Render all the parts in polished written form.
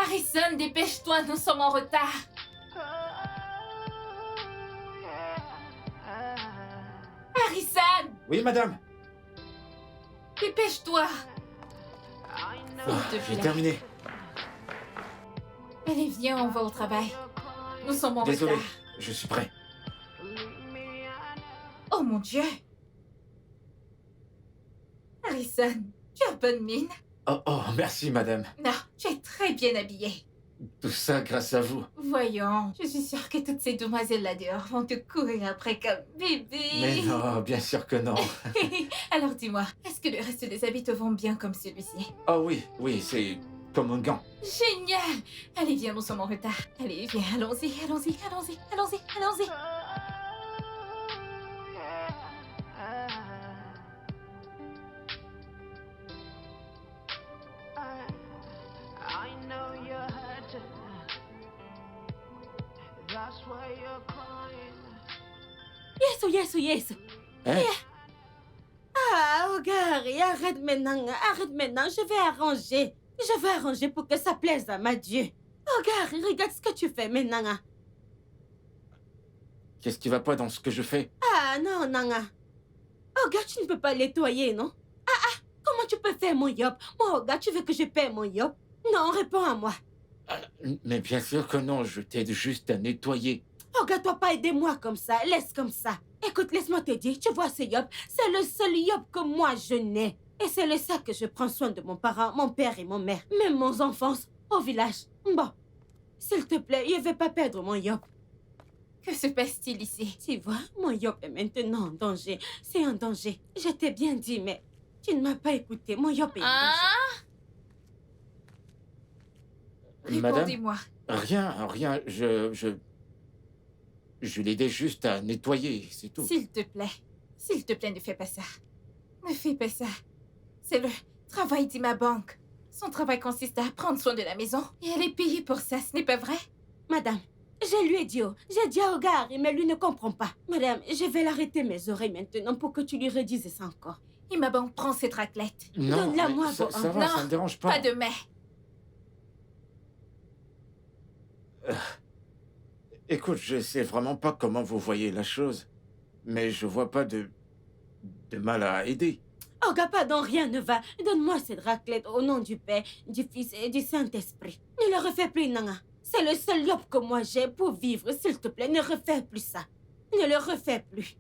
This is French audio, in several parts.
Harrison, dépêche-toi, nous sommes en retard. Harrison, Oui, madame. dépêche-toi. S'il te J'ai plaît. terminé. Allez, viens, on va au travail. Nous sommes en Désolé, retard. je suis prêt. Oh mon Dieu. Harrison, tu as bonne mine. Oh, merci, madame. Non, tu es très bien habillé. Tout ça grâce à vous. Voyons, je suis sûre que toutes ces demoiselles là dehors vont te courir après comme bébé. Mais non, bien sûr que non. Alors dis-moi, est-ce que le reste des habits te vont bien comme celui-ci? Oh oui, c'est comme un gant. Génial! Allez, viens, nous sommes en retard. Allez, viens, allons-y. I know you're hurting. That's why you're crying. Yes. Hein? Ah, Gary, arrête maintenant, je vais arranger pour que ça plaise à ma Dieu. Oh, Gary, regarde ce que tu fais maintenant. Qu'est-ce qui va pas dans ce que je fais? Ah, non. Oh, gars, tu ne peux pas nettoyer, non? Comment tu peux faire mon yop? Moi, oh, gars, tu veux que je paie mon yop? Non, réponds à moi. Mais bien sûr que non, je t'aide juste à nettoyer. Oh, gars, toi pas aider moi comme ça, laisse comme ça. Écoute, laisse-moi te dire, tu vois ce yop, c'est le seul yop que moi je n'ai. Et c'est le ça que je prends soin de mon parent, mon père et mon mère. Même mon enfance, au village. Bon, s'il te plaît, je ne vais pas perdre mon yop. Que se passe-t-il ici? Tu vois, mon yop est maintenant en danger. C'est en danger. Je t'ai bien dit, mais tu ne m'as pas écouté. Mon yop est en danger. Madame, Répondez-moi. rien, je l'aidais juste à nettoyer, c'est tout. S'il te plaît, ne fais pas ça. Ne fais pas ça. C'est le travail de ma banque. Son travail consiste à prendre soin de la maison et elle est payée pour ça, ce n'est pas vrai? Madame, je lui ai dit, j'ai dit à Gary, mais lui ne comprend pas. Madame, je vais l'arrêter mes oreilles maintenant pour que tu lui redises ça encore. Et ma banque prend cette raclette. Non, Donne-la-moi, ça Bohan. va, ça Non, me dérange pas. Pas de mais. Écoute, je sais vraiment pas comment vous voyez la chose, mais je vois pas de mal à aider. Oh, gars, pardon, rien ne va. Donne-moi cette raclette au nom du Père, du Fils et du Saint-Esprit. Ne le refais plus, Nana. C'est le seul yop que moi j'ai pour vivre. S'il te plaît, ne refais plus ça. Ne le refais plus.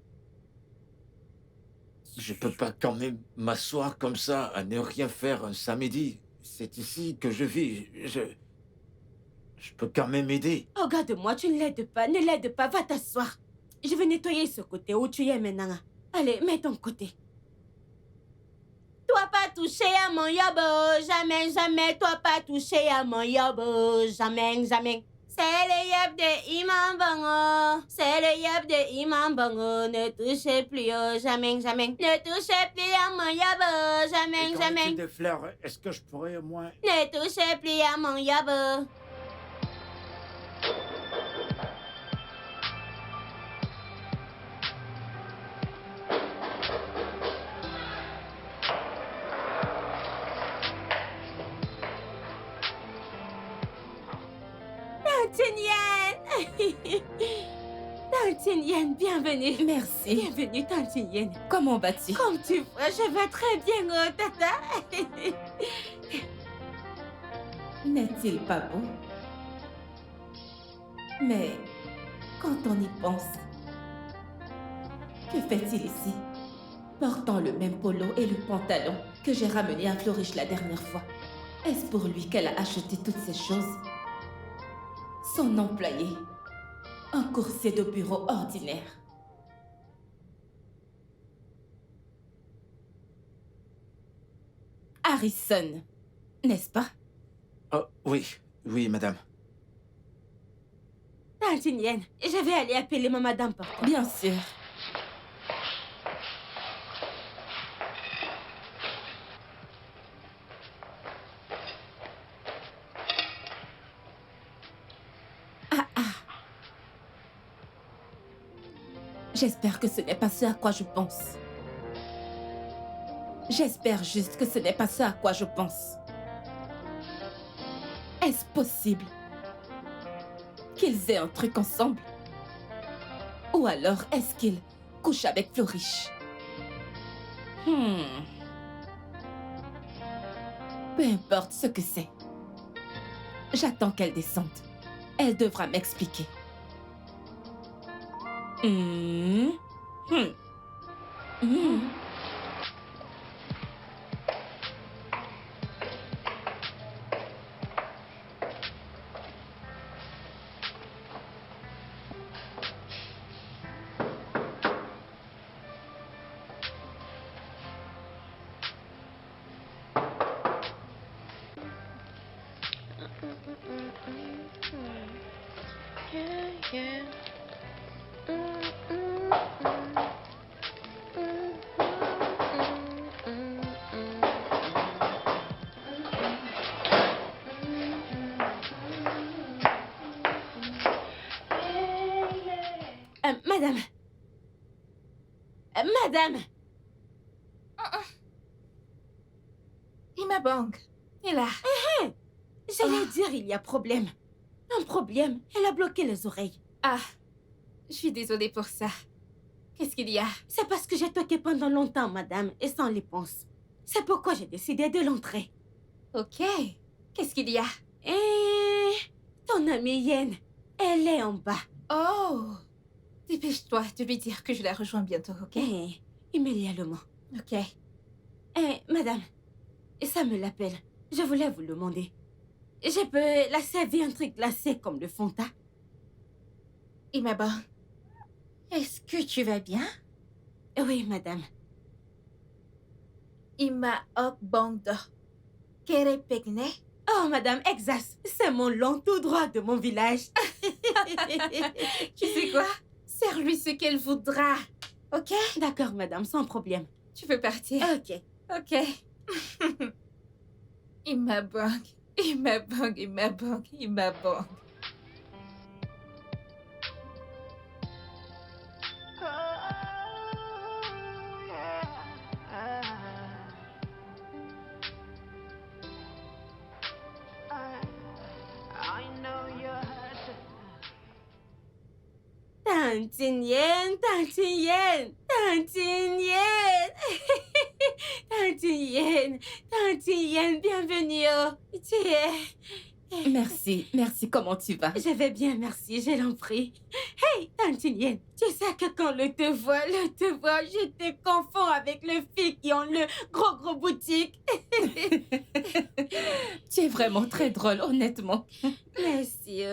Je peux pas quand même m'asseoir comme ça à ne rien faire un samedi. C'est ici que je vis. Je peux quand même aider. Oh, garde-moi, tu ne l'aides pas. Ne l'aide pas, va t'asseoir. Je vais nettoyer ce côté où tu es maintenant. Allez, mets ton côté. Toi pas toucher à mon yobo, jamais, toi pas toucher à mon yobo, jamais. C'est le yop de Imam Bongo, ne touchez plus, jamais. Ne touchez plus à mon yobo, jamais. Des fleurs, est-ce que je pourrais au moins... Ne touchez plus à mon yobo. Tante Yen, bienvenue. Merci. Bienvenue, Tante Yen. Comment vas-tu? Comme tu vois, je vais très bien, oh, tata. N'est-il pas beau? Mais quand on y pense, que fait-il ici? Portant le même polo et le pantalon que j'ai ramené à Florish la dernière fois. Est-ce pour lui qu'elle a acheté toutes ces choses? Son employé, un coursier de bureau ordinaire. Harrison, n'est-ce pas? Oh, oui, madame. Tante Yen, je vais aller appeler ma madame pour toi. Bien sûr. J'espère que ce n'est pas ce à quoi je pense. J'espère juste que ce n'est pas ce à quoi je pense. Est-ce possible qu'ils aient un truc ensemble? Ou alors est-ce qu'il couche avec Florish? Peu importe ce que c'est. J'attends qu'elle descende. Elle devra m'expliquer. Madame. Madame. Ima Bong est là. J'allais dire, il y a problème. Un problème. Elle a bloqué les oreilles. Ah, je suis désolée pour ça. Qu'est-ce qu'il y a? C'est parce que j'ai toqué pendant longtemps, madame, et sans réponse. C'est pourquoi j'ai décidé de l'entrer. Ok. Qu'est-ce qu'il y a? Et ton amie Yen, elle est en bas. Oh, dépêche-toi de lui dire que je la rejoins bientôt, ok? Immédiatement. Ok. Madame, ça me l'appelle. Je voulais vous le demander. Je peux la servir un truc glacé comme le Fanta? Ima Bong, est-ce que tu vas bien? Oui, madame. Ima Ok Bong Do. Kere Pegne? Oh, madame, exact. C'est mon long tout droit de mon village. Tu sais quoi? Sers-lui ce qu'elle voudra, ok? D'accord, madame, sans problème. Tu peux partir. Ok. Ok. Ima Bong, Ima Bong, Ima Bong, Ima Bong. I know you're hurt. Tantine Yen, Tantine Yen, Tantine Yen. Tantine Yen, Tantine Yen, bienvenue. Tu es... Merci, comment tu vas? Je vais bien, merci, je l'en prie. Hey, Tantine Yen, tu sais que quand le te voit, je te confonds avec les filles qui ont le gros boutique. Tu es vraiment très drôle, honnêtement. Merci.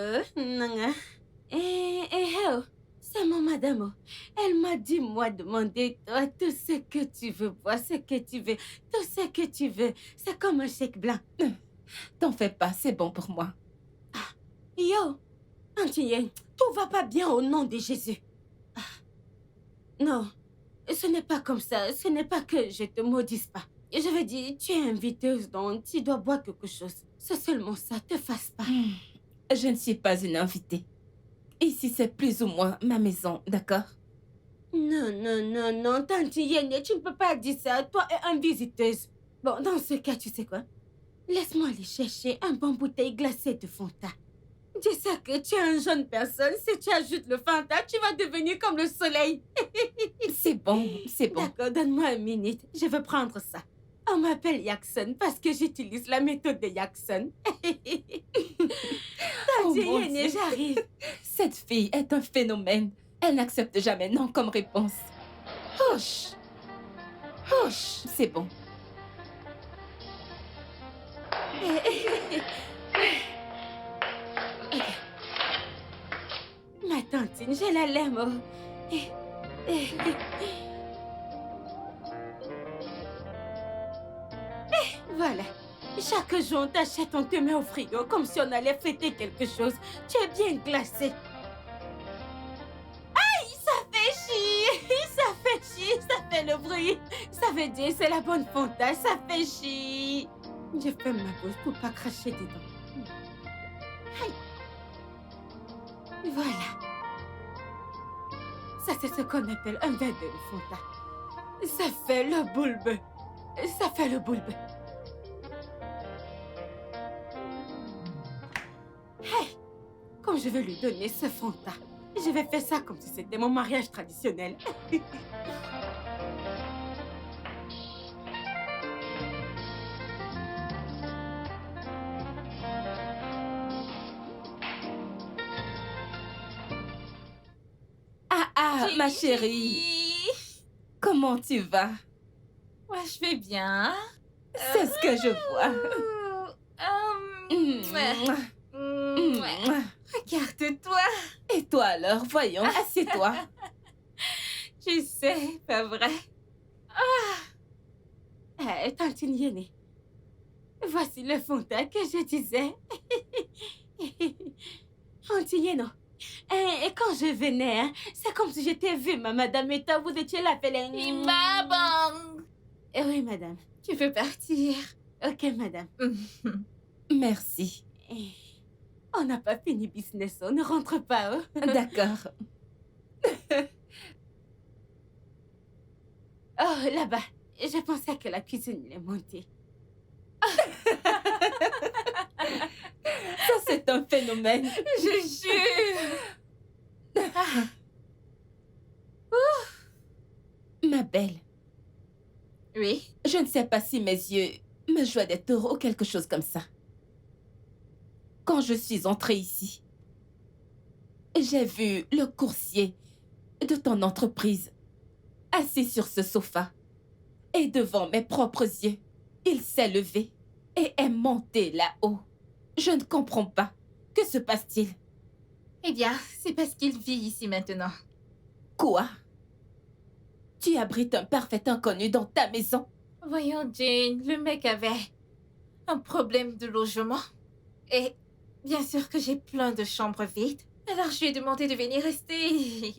Oh, c'est mon madame. Oh. Elle m'a dit, moi, demander toi tout ce que tu veux, boire ce que tu veux, tout ce que tu veux. C'est comme un chèque blanc. T'en fais pas, c'est bon pour moi. Yo, Antien, tout va pas bien au nom de Jésus. Non, ce n'est pas comme ça. Ce n'est pas que je te maudisse pas. Je veux dire, tu es inviteuse, donc tu dois boire quelque chose. C'est seulement ça, te fasse pas. Je ne suis pas une invitée. Ici, c'est plus ou moins ma maison, d'accord? Non, Tante Yenne, tu ne peux pas dire ça. Toi et une visiteuse. Bon, dans ce cas, tu sais quoi? Laisse-moi aller chercher un bon bouteille glacée de Fanta. Tu sais que tu es une jeune personne. Si tu ajoutes le Fanta, tu vas devenir comme le soleil. C'est bon. D'accord, donne-moi une minute. Je veux prendre ça. On m'appelle Jackson parce que j'utilise la méthode de Jackson. Oh, mon Yenne, Dieu. j'arrive. Cette fille est un phénomène. Elle n'accepte jamais non comme réponse. Hush. C'est bon. Ma tantine, je la l'aime. Voilà. Chaque jour, on t'achète, on te met au frigo comme si on allait fêter quelque chose. Tu es bien glacé. Aïe, ça fait chier. Ça fait le bruit. Ça veut dire c'est la bonne Fanta, ça fait chier. Je ferme ma bouche pour pas cracher dedans. Aïe. Voilà. Ça, c'est ce qu'on appelle un verre de Fanta. Ça fait le bulbe. Quand je vais lui donner ce Fanta, je vais faire ça comme si c'était mon mariage traditionnel. Ma chérie, comment tu vas? Ouais, je vais bien. C'est ce que je vois. Regarde-toi. Et toi alors, voyons, assieds-toi. Je sais, pas vrai. Tante Yéné, voici le Fanta que je disais. Tante Yéno, et quand je venais, hein, c'est comme si j'étais vue, ma madame, et vous étiez là, Félin. Bang. Oui, madame. Tu peux partir. Ok, madame. Merci. On n'a pas fini business, on ne rentre pas. Oh. D'accord. Oh, là-bas, je pensais que la cuisine est montée. Ça, c'est un phénomène. Je jure. Ma belle, Oui. je ne sais pas si mes yeux me jouaient des tours ou quelque chose comme ça. Quand je suis entrée ici, j'ai vu le coursier de ton entreprise assis sur ce sofa. Et devant mes propres yeux, il s'est levé et est monté là-haut. Je ne comprends pas. Que se passe-t-il? Eh bien, c'est parce qu'il vit ici maintenant. Quoi? Tu abrites un parfait inconnu dans ta maison? Voyons, Jane, le mec avait un problème de logement. Et bien sûr que j'ai plein de chambres vides. Alors je lui ai demandé de venir rester.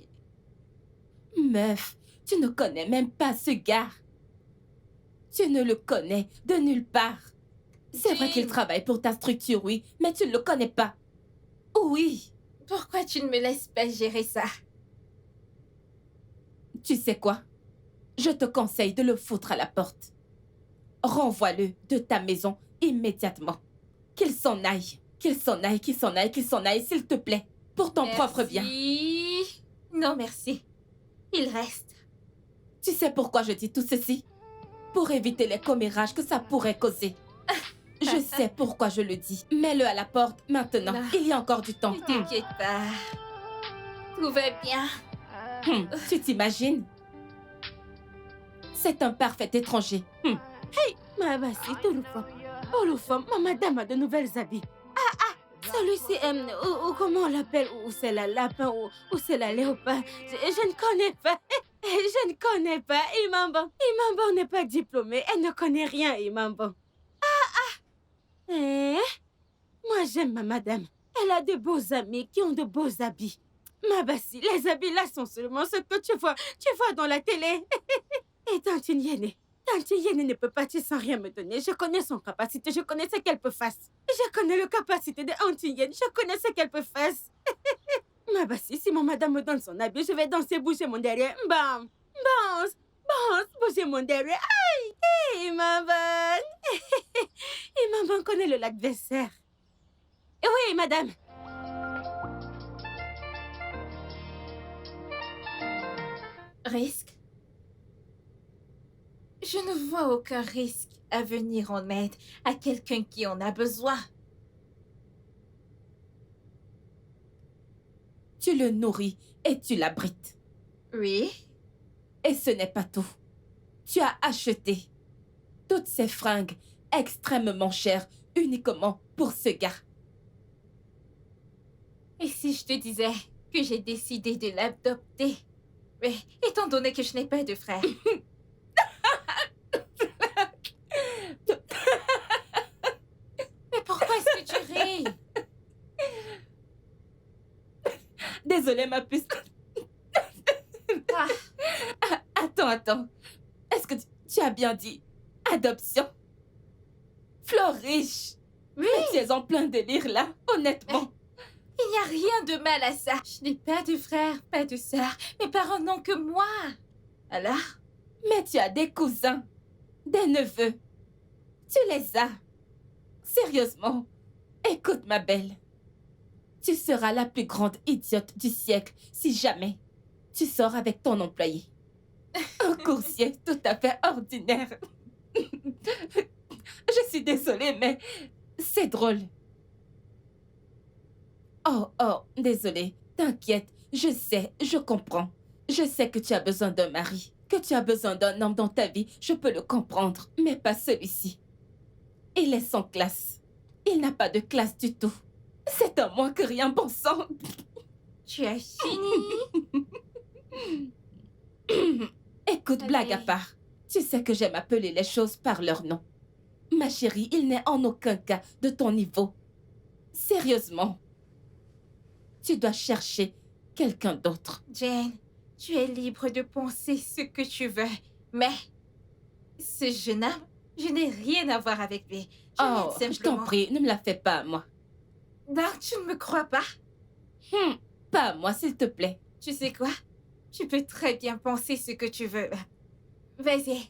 Meuf, tu ne connais même pas ce gars. Tu ne le connais de nulle part. C'est vrai qu'il travaille pour ta structure, oui, mais tu ne le connais pas. Oui. Pourquoi tu ne me laisses pas gérer ça? Tu sais quoi? Je te conseille de le foutre à la porte. Renvoie-le de ta maison immédiatement. Qu'il s'en aille. Qu'il s'en aille, qu'il s'en aille, qu'il s'en aille, s'il te plaît. Pour ton propre bien. Non, merci. Il reste. Tu sais pourquoi je dis tout ceci? Pour éviter les commérages que ça pourrait causer. Je sais pourquoi je le dis. Mets-le à la porte maintenant. Non. Il y a encore du temps. Ne t'inquiète pas. Tout va bien. Tu t'imagines? C'est un parfait étranger. Ma voici, tout le fond. Oh, le fond, ma madame a de nouvelles habits. Celui-ci, ou comment on l'appelle? Ou c'est la lapin, ou c'est la léopard. Je ne connais pas. Je ne connais pas. Imambon. Imambon n'est pas diplômée. Elle ne connaît rien, Imambon. Moi, j'aime ma madame. Elle a de beaux amis qui ont de beaux habits. Ma Bassi, les habits là sont seulement ce que tu vois dans la télé. Et Tante Yéné ne peut partir sans rien me donner. Je connais son capacité, je connais ce qu'elle peut faire. Je connais le capacité de Tante Yéné, je connais ce qu'elle peut faire. Ma Bassi, si mon madame me donne son habit, je vais danser, bouger mon derrière. Bam, bounce, bounce, bouger mon derrière. Aïe, hey, ma bonne. Et maman connaît le l'adversaire. Et oui, madame. Risque? Je ne vois aucun risque à venir en aide à quelqu'un qui en a besoin. Tu le nourris et tu l'abrites. Oui? Et ce n'est pas tout. Tu as acheté toutes ces fringues extrêmement chères uniquement pour ce gars. Et si je te disais que j'ai décidé de l'adopter? Mais étant donné que je n'ai pas de frère. Mais pourquoi est-ce que tu ris? Désolée, ma puce. Ah, Attends. Est-ce que tu as bien dit adoption? Floriche. oui, Mais tu es en plein délire là, honnêtement. il n'y a rien de mal à ça. Je n'ai pas de frère, pas de sœur. Mes parents n'ont que moi. Alors? Mais tu as des cousins, des neveux. Tu les as. Sérieusement. Écoute, ma belle. Tu seras la plus grande idiote du siècle si jamais tu sors avec ton employé. Un coursier tout à fait ordinaire. Je suis désolée, mais c'est drôle. Oh, désolée. T'inquiète, je sais, je comprends. Je sais que tu as besoin d'un mari, que tu as besoin d'un homme dans ta vie. Je peux le comprendre, mais pas celui-ci. Il est sans classe. Il n'a pas de classe du tout. C'est un moins que rien, bon sang. Tu as fini? Écoute, Allez. blague à part. Tu sais que j'aime appeler les choses par leur nom. Ma chérie, il n'est en aucun cas de ton niveau. Sérieusement. Tu dois chercher quelqu'un d'autre. Jane, tu es libre de penser ce que tu veux. Mais ce jeune homme, je n'ai rien à voir avec lui. Je Oh, l'aide je t'en simplement. prie, ne me la fais pas à moi. Donc, tu ne me crois pas? Pas à moi, s'il te plaît. Tu sais quoi? Tu peux très bien penser ce que tu veux. Vas-y.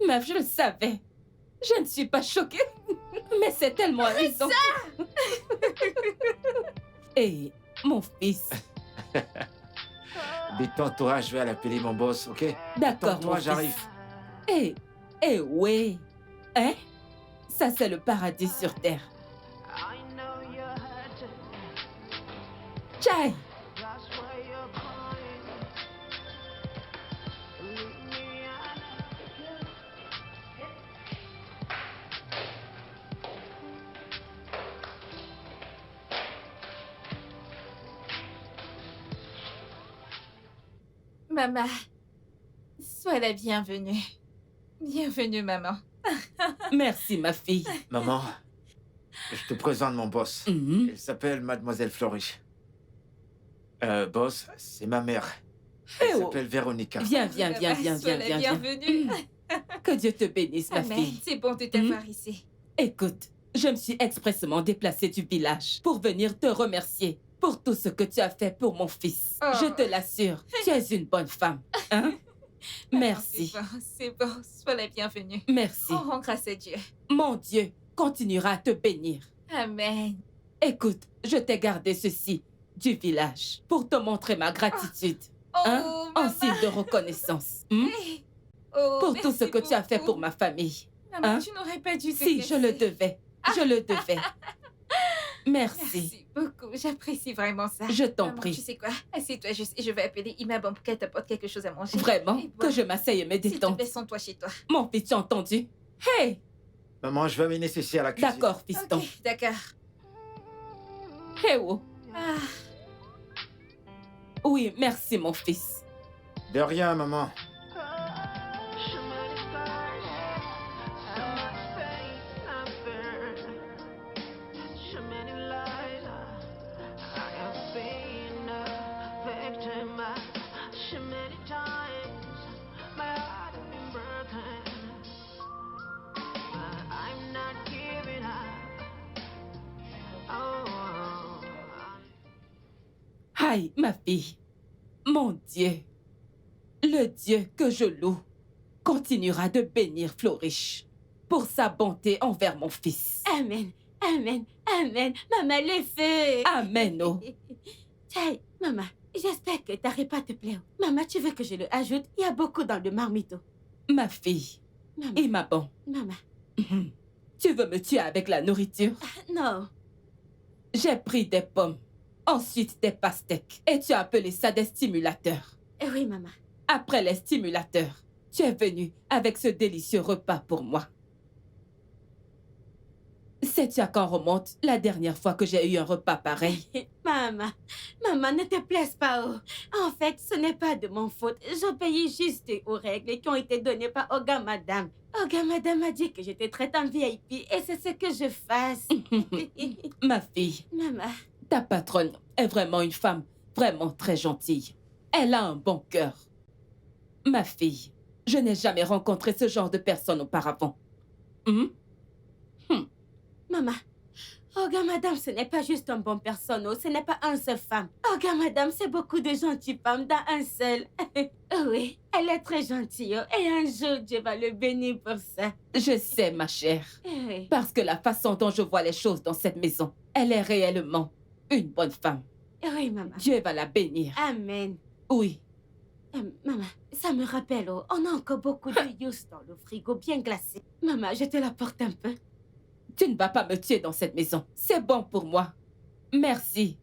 Meuf, je le savais. Je ne suis pas choquée. Mais c'est tellement amusant. Hé, mon fils. Détends-toi, je vais aller appeler mon boss, ok? D'accord, mon Détends-toi, fils. j'arrive. Ouais. Hein? Ça, c'est le paradis sur Terre. I know you're hurting. Tchai! That's why you're crying. Leave me alone. Maman, sois la bienvenue. Bienvenue, maman. Merci, ma fille. Maman, je te présente mon boss. Mhm. Elle s'appelle Mademoiselle Florish. Boss, c'est ma mère. Eh Elle oh. s'appelle Véronica. Viens. Sois la bienvenue. Que Dieu te bénisse, ma Amen. fille. C'est bon de t'avoir ici. Écoute, je me suis expressément déplacée du village pour venir te remercier pour tout ce que tu as fait pour mon fils. Oh. Je te l'assure, tu es une bonne femme. Hein? Merci. C'est bon. Sois la bienvenue. Merci. On rend grâce à Dieu. Mon Dieu continuera à te bénir. Amen. Écoute, je t'ai gardé ceci du village pour te montrer ma gratitude. Oh, Hein? En maman. signe de reconnaissance. Hmm? Oh, Pour tout ce merci que tu as fait beaucoup. pour ma famille. Maman, Hein? tu n'aurais pas dû te Si, je le casser. devais. Je le devais. Merci. Merci beaucoup. J'apprécie vraiment ça. Je t'en Maman, prie. Tu sais quoi? Assieds-toi juste et je vais appeler Imabam pour qu'elle t'apporte quelque chose à manger. Vraiment, Et bois. que je m'asseye et me S'il te détende. plaît, sens-toi chez toi. Mon fils, tu as entendu? Hey! Maman, je vais amener ceci à la cuisine. D'accord, fiston. Ok, d'accord. Hey, oh. Ah, Oui, merci, mon fils. De rien, maman. So many scars, so much pain I've burned, so many lies. I have been a victim. So many times my heart has been broken, but I'm not giving up. Oh. Aïe, ma fille. Mon Dieu. Le Dieu que je loue continuera de bénir Florish pour sa bonté envers mon fils. Amen. Maman, le feu. Amen, oh. Tchai, maman, j'espère que ta repas te plaît. Maman, tu veux que je le ajoute? Il y a beaucoup dans le marmito. Ma fille. Maman, Et ma bon. maman. Tu veux me tuer avec la nourriture? Non. J'ai pris des pommes, ensuite des pastèques, et tu as appelé ça des stimulateurs. Oui, maman. Après les stimulateurs, tu es venu avec ce délicieux repas pour moi. Sais-tu à quand remonte la dernière fois que j'ai eu un repas pareil? Maman, ne te plaise pas. En fait, ce n'est pas de mon faute. J'obéis juste aux règles qui ont été données par Oga Madame. Oga Madame a dit que je te traite en VIP et c'est ce que je fasse. Ma fille, Maman, ta patronne est vraiment une femme vraiment très gentille. Elle a un bon cœur. Ma fille, je n'ai jamais rencontré ce genre de personne auparavant. maman. Oh, gars, madame, ce n'est pas juste un bon personne, oh, ce n'est pas une seule femme. Oh, gars, madame, c'est beaucoup de gentilles femmes dans un seul. Oh, oui, elle est très gentille, oh, et un jour, Dieu va le bénir pour ça. Je sais, ma chère. Oui. Parce que la façon dont je vois les choses dans cette maison, elle est réellement une bonne femme. Oui, maman. Dieu va la bénir. Amen. Oui. Maman, ça me rappelle, oh, on a encore beaucoup de yous dans le frigo, bien glacé. Maman, je te l'apporte un peu. Tu ne vas pas me tuer dans cette maison. C'est bon pour moi. Merci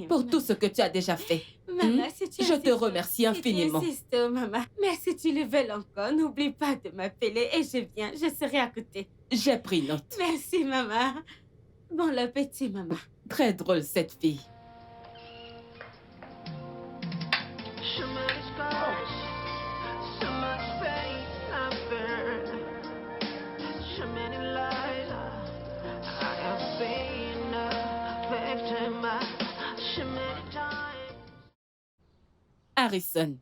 pour tout ce que tu as déjà fait. Maman, si tu Je te insistes, remercie infiniment. Si tu insistes, oh, maman. Mais si tu le veux encore, n'oublie pas de m'appeler et je viens, je serai à côté. J'ai pris note. Merci, maman. Bon appétit, maman. Très drôle, cette fille. So many scars, so much pain I've burned, so many lies I have been a victim of, so many times. Harrison,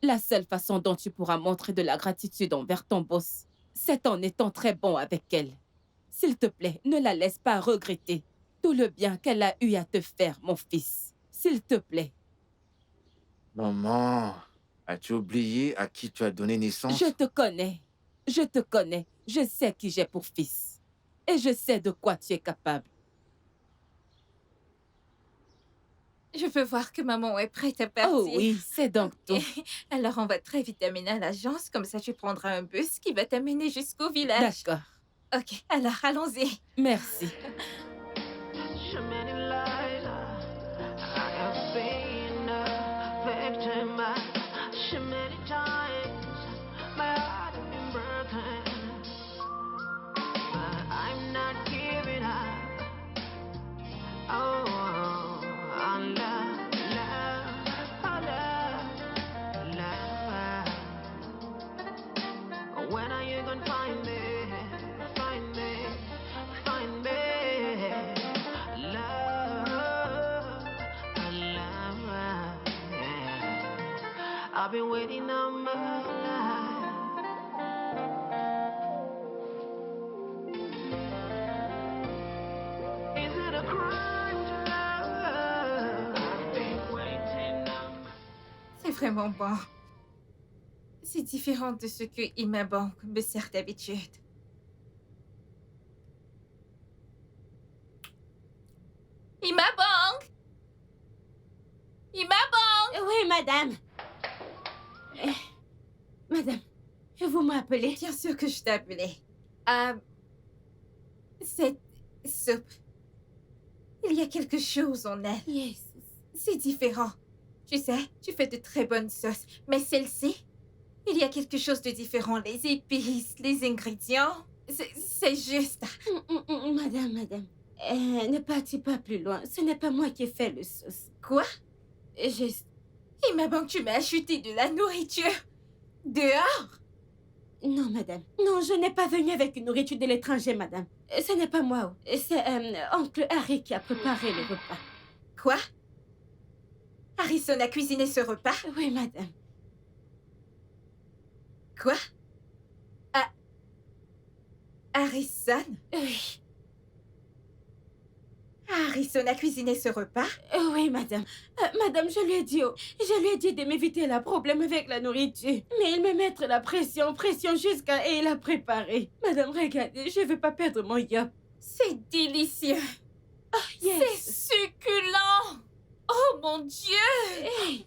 la seule façon dont tu pourras montrer de la gratitude envers ton boss, c'est en étant très bon avec elle. S'il te plaît, ne la laisse pas regretter tout le bien qu'elle a eu à te faire, mon fils. S'il te plaît. Maman, as-tu oublié à qui tu as donné naissance? Je te connais. Je te connais. Je sais qui j'ai pour fils. Et je sais de quoi tu es capable. Je veux voir que maman est prête à partir. Oh oui, c'est donc tout. Ok. Alors, on va très vite t'amener à l'agence. Comme ça, tu prendras un bus qui va t'amener jusqu'au village. D'accord. Ok, alors allons-y. Merci. So many lies I have been a victim of, so many times my heart has been broken, but I'm not giving up. Oh, I love, love, love. When are you gonna find me? Find me, find me. Love, love. I've been waiting all my life. Is it a crime to love? I've been waiting all my C'est vraiment bon. C'est différent de ce que Ima Bank me sert d'habitude. Ima Bank! Ima Bank! Oui, madame. Madame, vous m'appelez? Bien sûr que je t'ai appelé. Cette soupe. Il y a quelque chose en elle. Yes. C'est différent. Tu sais, tu fais de très bonnes sauces. Mais celle-ci, il y a quelque chose de différent. Les épices, les ingrédients. C'est juste. Madame. Ne partez pas plus loin. Ce n'est pas moi qui ai fait le sauce. Quoi? Juste. Il m'a banque, tu m'as acheté de la nourriture. Dehors? Non, madame. Non, je n'ai pas venu avec une nourriture de l'étranger, madame. Ce n'est pas moi. C'est oncle Harry qui a préparé le repas. Quoi? Harrison a cuisiné ce repas? Oui, madame. Quoi? Harrison? Oui. Harrison a cuisiné ce repas? Oui, madame. Madame, je lui ai dit de m'éviter le problème avec la nourriture. Mais il me mettre la pression jusqu'à... Et il a préparé. Madame, regardez, je ne veux pas perdre mon yop. C'est délicieux. Yes. C'est succulent. Oh mon Dieu! Hey,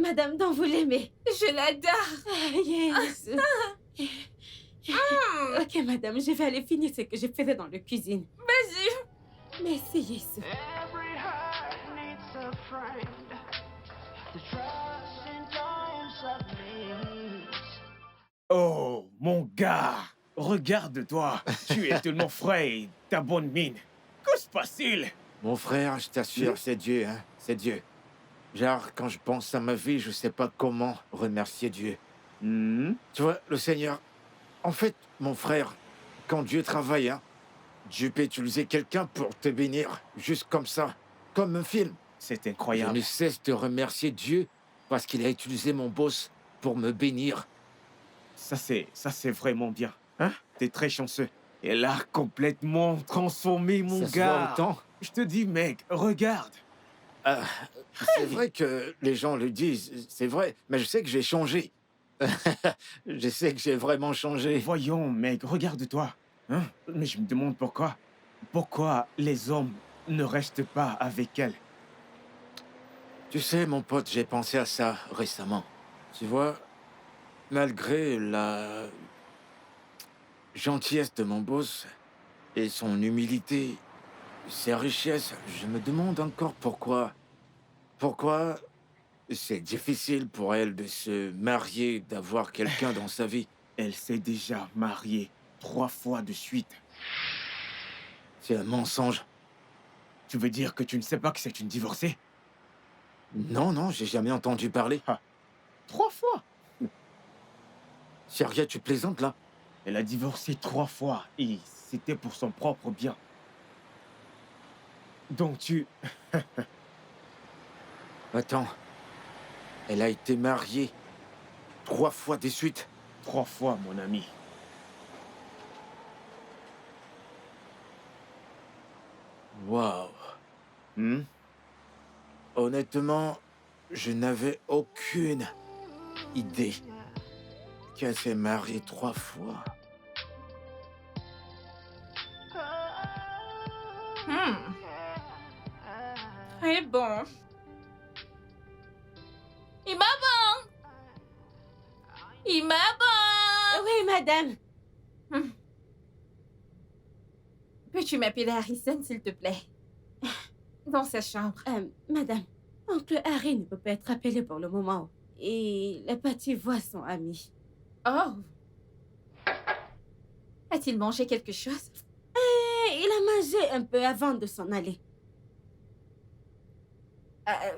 madame, donc vous l'aimez? Je l'adore. Yes. Ok, madame, je vais aller finir ce que je faisais dans la cuisine. Vas-y. Merci, yes. Every heart needs a friend to trust in times of need. Oh, mon gars, regarde-toi. Tu es tellement frais, ta bonne mine. Que se passe-t-il? Mon frère, je t'assure, c'est Dieu, hein, c'est Dieu. Genre, quand je pense à ma vie, je sais pas comment remercier Dieu. Hmm? Tu vois, le Seigneur... En fait, mon frère, quand Dieu travaille, hein, Dieu peut utiliser quelqu'un pour te bénir, juste comme ça, comme un film. C'est Je incroyable. ne cesse de remercier Dieu parce qu'il a utilisé mon boss pour me bénir. Ça, c'est vraiment bien. Hein? T'es très chanceux. Elle a complètement transformé mon Ça se voit gars. autant. Je te dis, mec, regarde. Ah, c'est vrai que les gens le disent, c'est vrai, mais je sais que j'ai changé. Je sais que j'ai vraiment changé. Voyons, mec, regarde-toi. Hein? Mais je me demande pourquoi. Pourquoi les hommes ne restent pas avec elle? Tu sais, mon pote, j'ai pensé à ça récemment. Tu vois, malgré la gentillesse de mon boss et son humilité, ses richesses, je me demande encore pourquoi. Pourquoi c'est difficile pour elle de se marier, d'avoir quelqu'un dans sa vie. Elle s'est déjà mariée 3 fois de suite. C'est un mensonge. Tu veux dire que tu ne sais pas que c'est une divorcée? Non, non, j'ai jamais entendu parler. 3 fois! Sérieux, tu plaisantes là? Elle a divorcé 3 fois et c'était pour son propre bien. Donc tu... Attends. Elle a été mariée 3 fois de suite. 3 fois, mon ami. Waouh. Hmm? Honnêtement, je n'avais aucune idée qu'elle s'est mariée 3 fois. Très bon. Il m'a bon. Il m'a bon. Oui, madame. Peux-tu m'appeler Harrison, s'il te plaît? Dans sa chambre. Madame, oncle Harry ne peut pas être appelé pour le moment. Et les petits voix sont amis. Oh. A-t-il mangé quelque chose? Il a mangé un peu avant de s'en aller.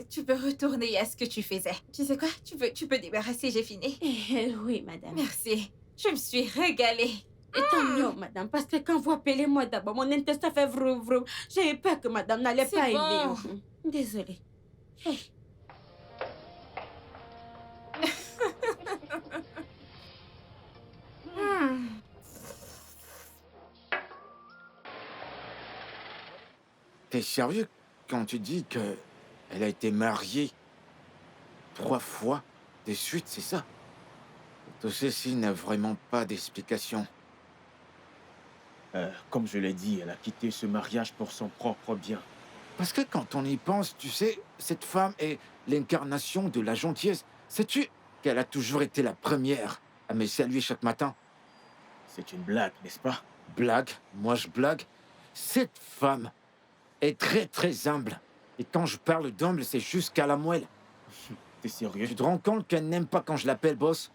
Tu peux retourner à ce que tu faisais. Tu sais quoi? Tu peux débarrasser, j'ai fini. Oui, madame. Merci. Je me suis régalée. Et tant mieux, madame, parce que quand vous appelez moi d'abord, mon intestin fait vrou vrou. J'ai eu peur que madame n'allait C'est pas bon. aimer. Désolée. Hey. T'es sérieux quand tu dis que elle a été mariée 3 fois de suite, c'est ça? Tout ceci n'a vraiment pas d'explication. Comme je l'ai dit, elle a quitté ce mariage pour son propre bien. Parce que quand on y pense, tu sais, cette femme est l'incarnation de la gentillesse. Sais-tu qu'elle a toujours été la première à me saluer chaque matin? C'est une blague, n'est-ce pas? Blague, moi je blague. Cette femme est très très humble. Et quand je parle d'humble, c'est jusqu'à la moelle. T'es sérieux? Tu te rends compte qu'elle n'aime pas quand je l'appelle boss?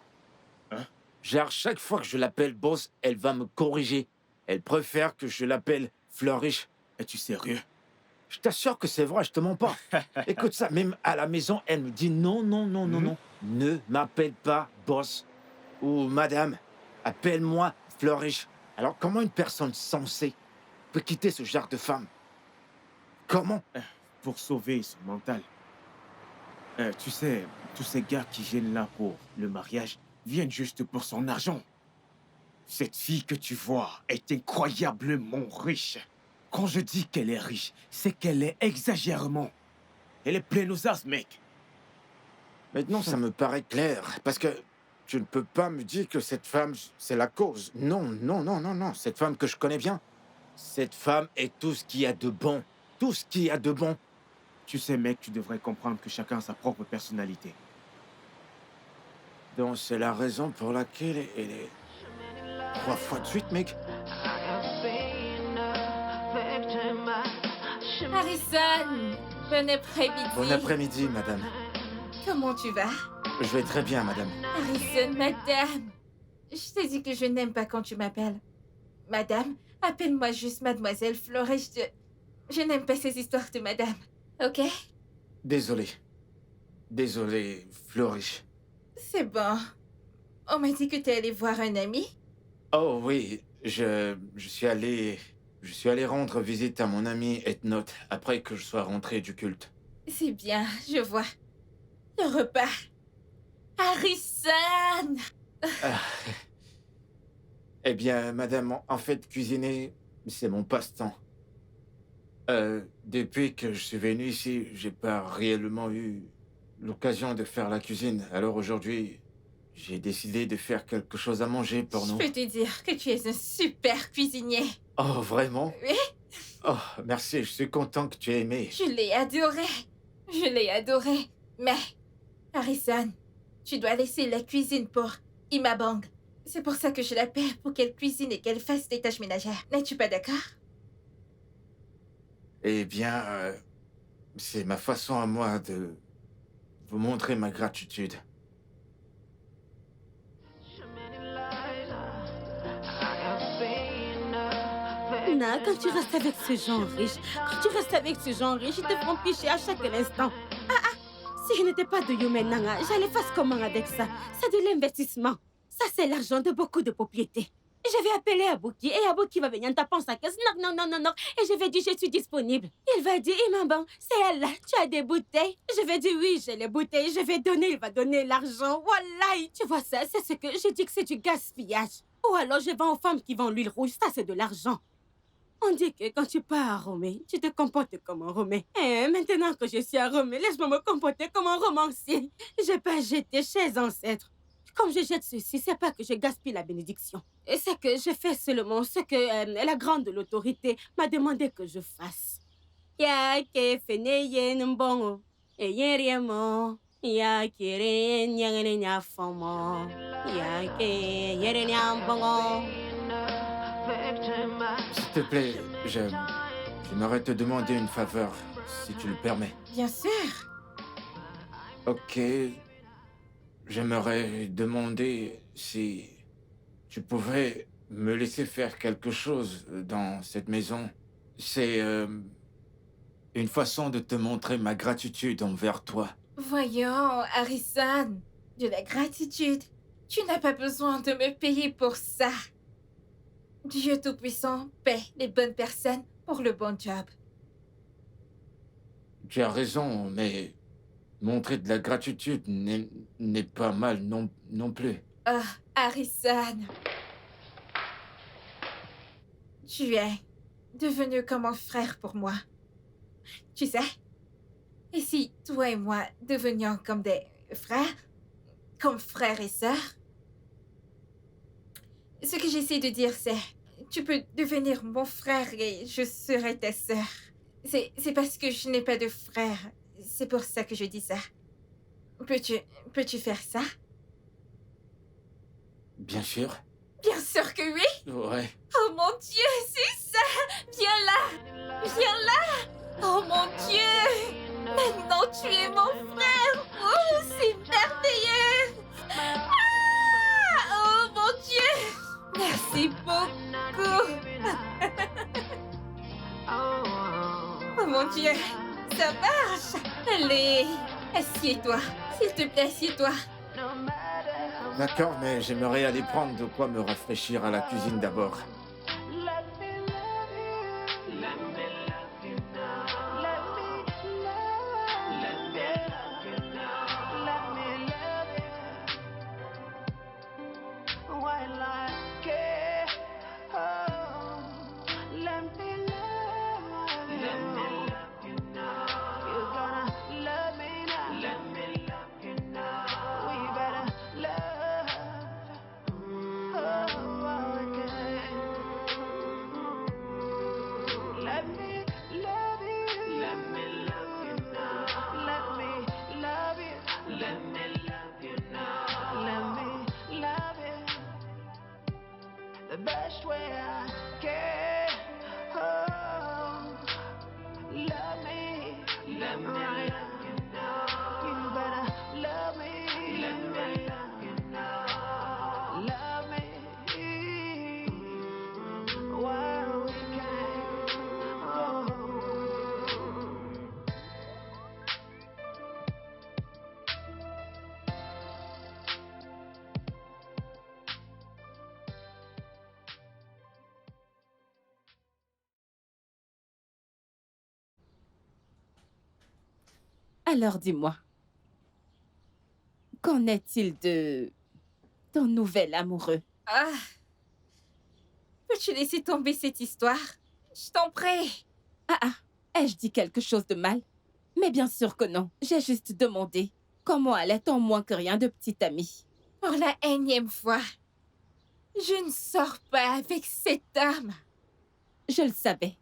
Hein? Genre, chaque fois que je l'appelle boss, elle va me corriger. Elle préfère que je l'appelle Flourish. Es-tu sérieux? Je t'assure que c'est vrai, je te mens pas. Écoute ça, même à la maison, elle me dit non, non, non, non, non. Ne m'appelle pas boss ou madame. Appelle-moi Flourish. Alors, comment une personne sensée peut quitter ce genre de femme? Comment? Pour sauver son mental. Tu sais, tous ces gars qui viennent là pour le mariage viennent juste pour son argent. Cette fille que tu vois est incroyablement riche. Quand je dis qu'elle est riche, c'est qu'elle est exagérément. Elle est pleine aux as, mec. Maintenant, ça me paraît clair. Parce que tu ne peux pas me dire que cette femme, c'est la cause. Non, non, non, non, non. Cette femme que je connais bien. Cette femme est tout ce qu'il y a de bon. Tout ce qu'il y a de bon. Tu sais, mec, tu devrais comprendre que chacun a sa propre personnalité. Donc, c'est la raison pour laquelle elle est 3 fois de suite, mec. Harrison, bon après-midi. Bon après-midi, madame. Comment tu vas? Je vais très bien, madame. Harrison, madame. Je t'ai dit que je n'aime pas quand tu m'appelles. Madame, appelle-moi juste mademoiselle Flore. Je n'aime pas ces histoires de madame. Ok? Désolé. Désolé, Flourish. C'est bon. On m'a dit que t'es allé voir un ami. Oh oui, je suis allé rendre visite à mon ami Ethnote après que je sois rentré du culte. C'est bien, je vois. Le repas. Harrison! Eh bien, madame, en fait, cuisiner, c'est mon passe-temps. Depuis que je suis venu ici, j'ai pas réellement eu l'occasion de faire la cuisine. Alors aujourd'hui, j'ai décidé de faire quelque chose à manger pour Je nous. peux te dire que tu es un super cuisinier. Oh, vraiment? Oui, Oh, merci, je suis content que tu aies aimé. je l'ai adoré. Je l'ai adoré. Mais, Harrison, tu dois laisser la cuisine pour Imabang. C'est pour ça que je la paie pour qu'elle cuisine et qu'elle fasse des tâches ménagères. N'es-tu pas d'accord? Eh bien, c'est ma façon à moi de vous montrer ma gratitude. Non, quand tu restes avec ce genre riche, ils te font picher à chaque instant. Si je n'étais pas de Yumen Nanga, j'allais faire comment avec ça? C'est de l'investissement. Ça, c'est l'argent de beaucoup de propriétés. Je vais appeler Abouki et Abouki va venir en tapant sa caisse. Non, non, non, non, non. Et je vais dire, je suis disponible. Il va dire, Imamban, c'est elle là. Tu as des bouteilles? Je vais dire, oui, j'ai les bouteilles. Je vais donner, il va donner l'argent. Voilà. Tu vois ça, c'est ce que je dis que c'est du gaspillage. Ou alors je vends aux femmes qui vendent l'huile rouge. Ça, c'est de l'argent. On dit que quand tu pars à Romée, tu te comportes comme un Romée. Et maintenant que je suis à Romée, laisse-moi me comporter comme un romancier. Je peux jeter chez les ancêtres. Comme je jette ceci, c'est pas que je gaspille la bénédiction. Et c'est que je fais seulement ce que la grande de l'autorité m'a demandé que je fasse. Ya ke feneye nbongo, e yeriemo. Ya kere nyangene nyafomo. Ya ke yere nyambongo. S'il te plaît, j'aimerais te demander une faveur, si tu le permets. Bien sûr. Ok, j'aimerais demander si tu pouvais me laisser faire quelque chose dans cette maison. C'est une façon de te montrer ma gratitude envers toi. Voyons, Harrison, de la gratitude. Tu n'as pas besoin de me payer pour ça. Dieu Tout-Puissant paie les bonnes personnes pour le bon job. Tu as raison, mais montrer de la gratitude n'est pas mal non plus. Ah, Harrison. Tu es devenu comme un frère pour moi. Tu sais? Et si toi et moi devenions comme des frères, comme frères et sœurs? Ce que j'essaie de dire, c'est... Tu peux devenir mon frère et je serai ta sœur. C'est parce que je n'ai pas de frère. C'est pour ça que je dis ça. Peux-tu faire ça? Bien sûr. Bien sûr que oui! Ouais. Oh mon Dieu, c'est ça! Viens là! Viens là! Oh mon Dieu! Maintenant tu es mon frère! Oh, c'est merveilleux! Ah! Oh mon Dieu! Merci beaucoup! Oh mon Dieu! Ça marche! Allez! Assieds-toi! S'il te plaît, assieds-toi! D'accord, mais j'aimerais aller prendre de quoi me rafraîchir à la cuisine d'abord. Alors dis-moi, qu'en est-il de ton nouvel amoureux? Ah! Peux-tu laisser tomber cette histoire? Je t'en prie. Ai-je dit quelque chose de mal? Mais bien sûr que non. J'ai juste demandé comment allait-on moins que rien de petite amie. Pour la énième fois, je ne sors pas avec cet homme. Je le savais.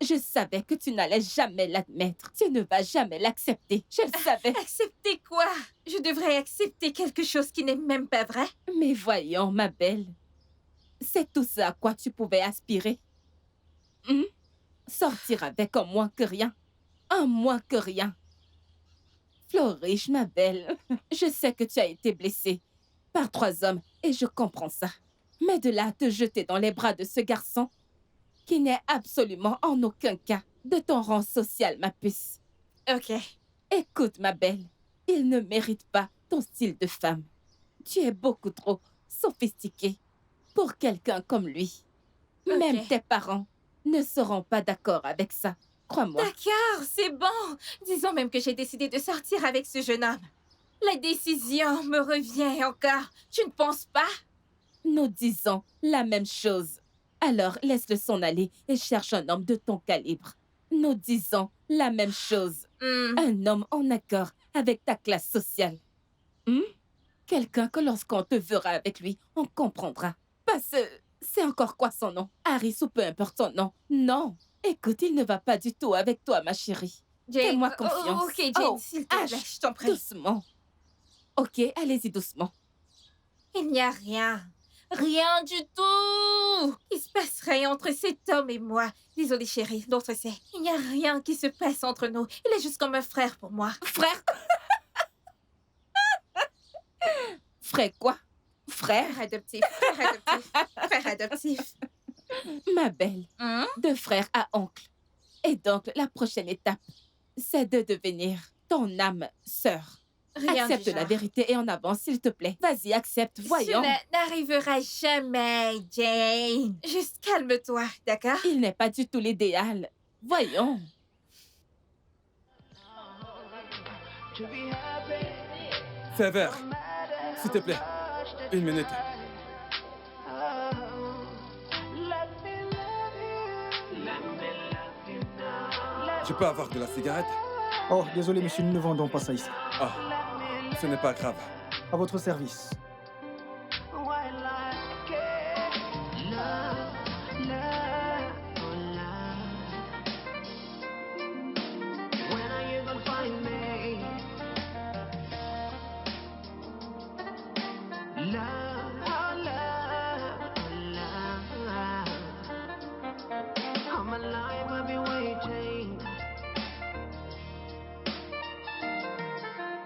Je savais que tu n'allais jamais l'admettre. Tu ne vas jamais l'accepter. Je le savais. Accepter quoi? Je devrais accepter quelque chose qui n'est même pas vrai? Mais voyons, ma belle. C'est tout ce à quoi tu pouvais aspirer. Sortir avec un moins que rien. Un moins que rien. Florish, ma belle, je sais que tu as été blessée par 3 hommes et je comprends ça. Mais de là à te jeter dans les bras de ce garçon qui n'est absolument en aucun cas de ton rang social, ma puce. Ok. Écoute, ma belle, il ne mérite pas ton style de femme. Tu es beaucoup trop sophistiquée pour quelqu'un comme lui. Ok. Même tes parents ne seront pas d'accord avec ça, crois-moi. D'accord, c'est bon. Disons même que j'ai décidé de sortir avec ce jeune homme. La décision me revient encore. Tu ne penses pas? Nous disons la même chose. Alors laisse-le s'en aller et cherche un homme de ton calibre. Nous disons la même chose. Un homme en accord avec ta classe sociale. Quelqu'un que lorsqu'on te verra avec lui, on comprendra. C'est encore quoi son nom? Harris ou peu importe son nom. Non. Écoute, il ne va pas du tout avec toi, ma chérie. Jane, Fais-moi confiance. ok, Jane, Oh, s'il te plaît, Ash, je t'en prie. doucement. Ok, allez-y doucement. Il n'y a rien. Rien du tout. Il se passerait entre cet homme et moi. Désolée, chérie, l'autre sait. Il n'y a rien qui se passe entre nous. Il est juste comme un frère pour moi. Frère? Frère quoi? Frère? Frère adoptif, frère adoptif, frère adoptif. Ma belle, de frère à oncle. Et donc, la prochaine étape, c'est de devenir ton âme sœur. Rien Accepte du la genre. vérité et en avant, s'il te plaît. Vas-y, accepte, voyons. Cela n'arrivera jamais, Jane. Juste calme-toi, d'accord? Il n'est pas du tout l'idéal. Voyons. To be happy, Sévère, s'il te plaît, 1 minute. let me love you. Let me love you now. Je peux avoir de la cigarette? Oh, désolé monsieur, nous ne vendons pas ça ici. Ah, ce n'est pas grave. À votre service. While I care. Love, love, oh love. When are you gonna find me? Love, oh love, oh love. I'm alive, I've been waiting.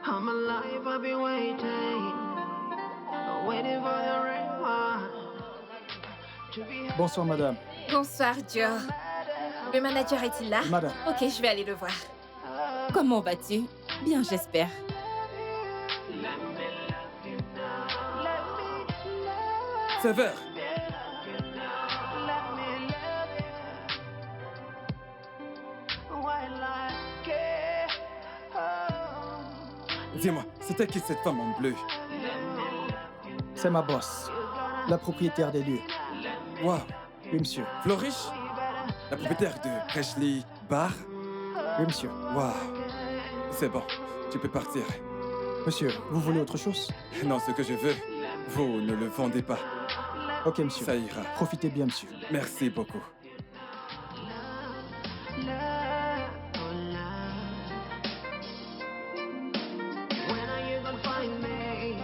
I'm alive, I've been waiting. Waiting for the right one. To be Bonsoir madame. Bonsoir, Dior. Le manager est-il là? Madame. Ok, je vais aller le voir. Comment vas-tu? Bien, j'espère. Sévère, while I care. Oh. dis-moi, c'était qui cette femme en bleu? C'est ma boss. La propriétaire des lieux. Waouh, Oui monsieur. Florish? La propriétaire de Ashley Bar? Oui monsieur. Waouh, c'est bon, tu peux partir. Monsieur, vous voulez autre chose? Non, ce que je veux, vous ne le vendez pas. Ok monsieur. Ça ira. Profitez bien monsieur. Merci beaucoup. When are you gonna find me?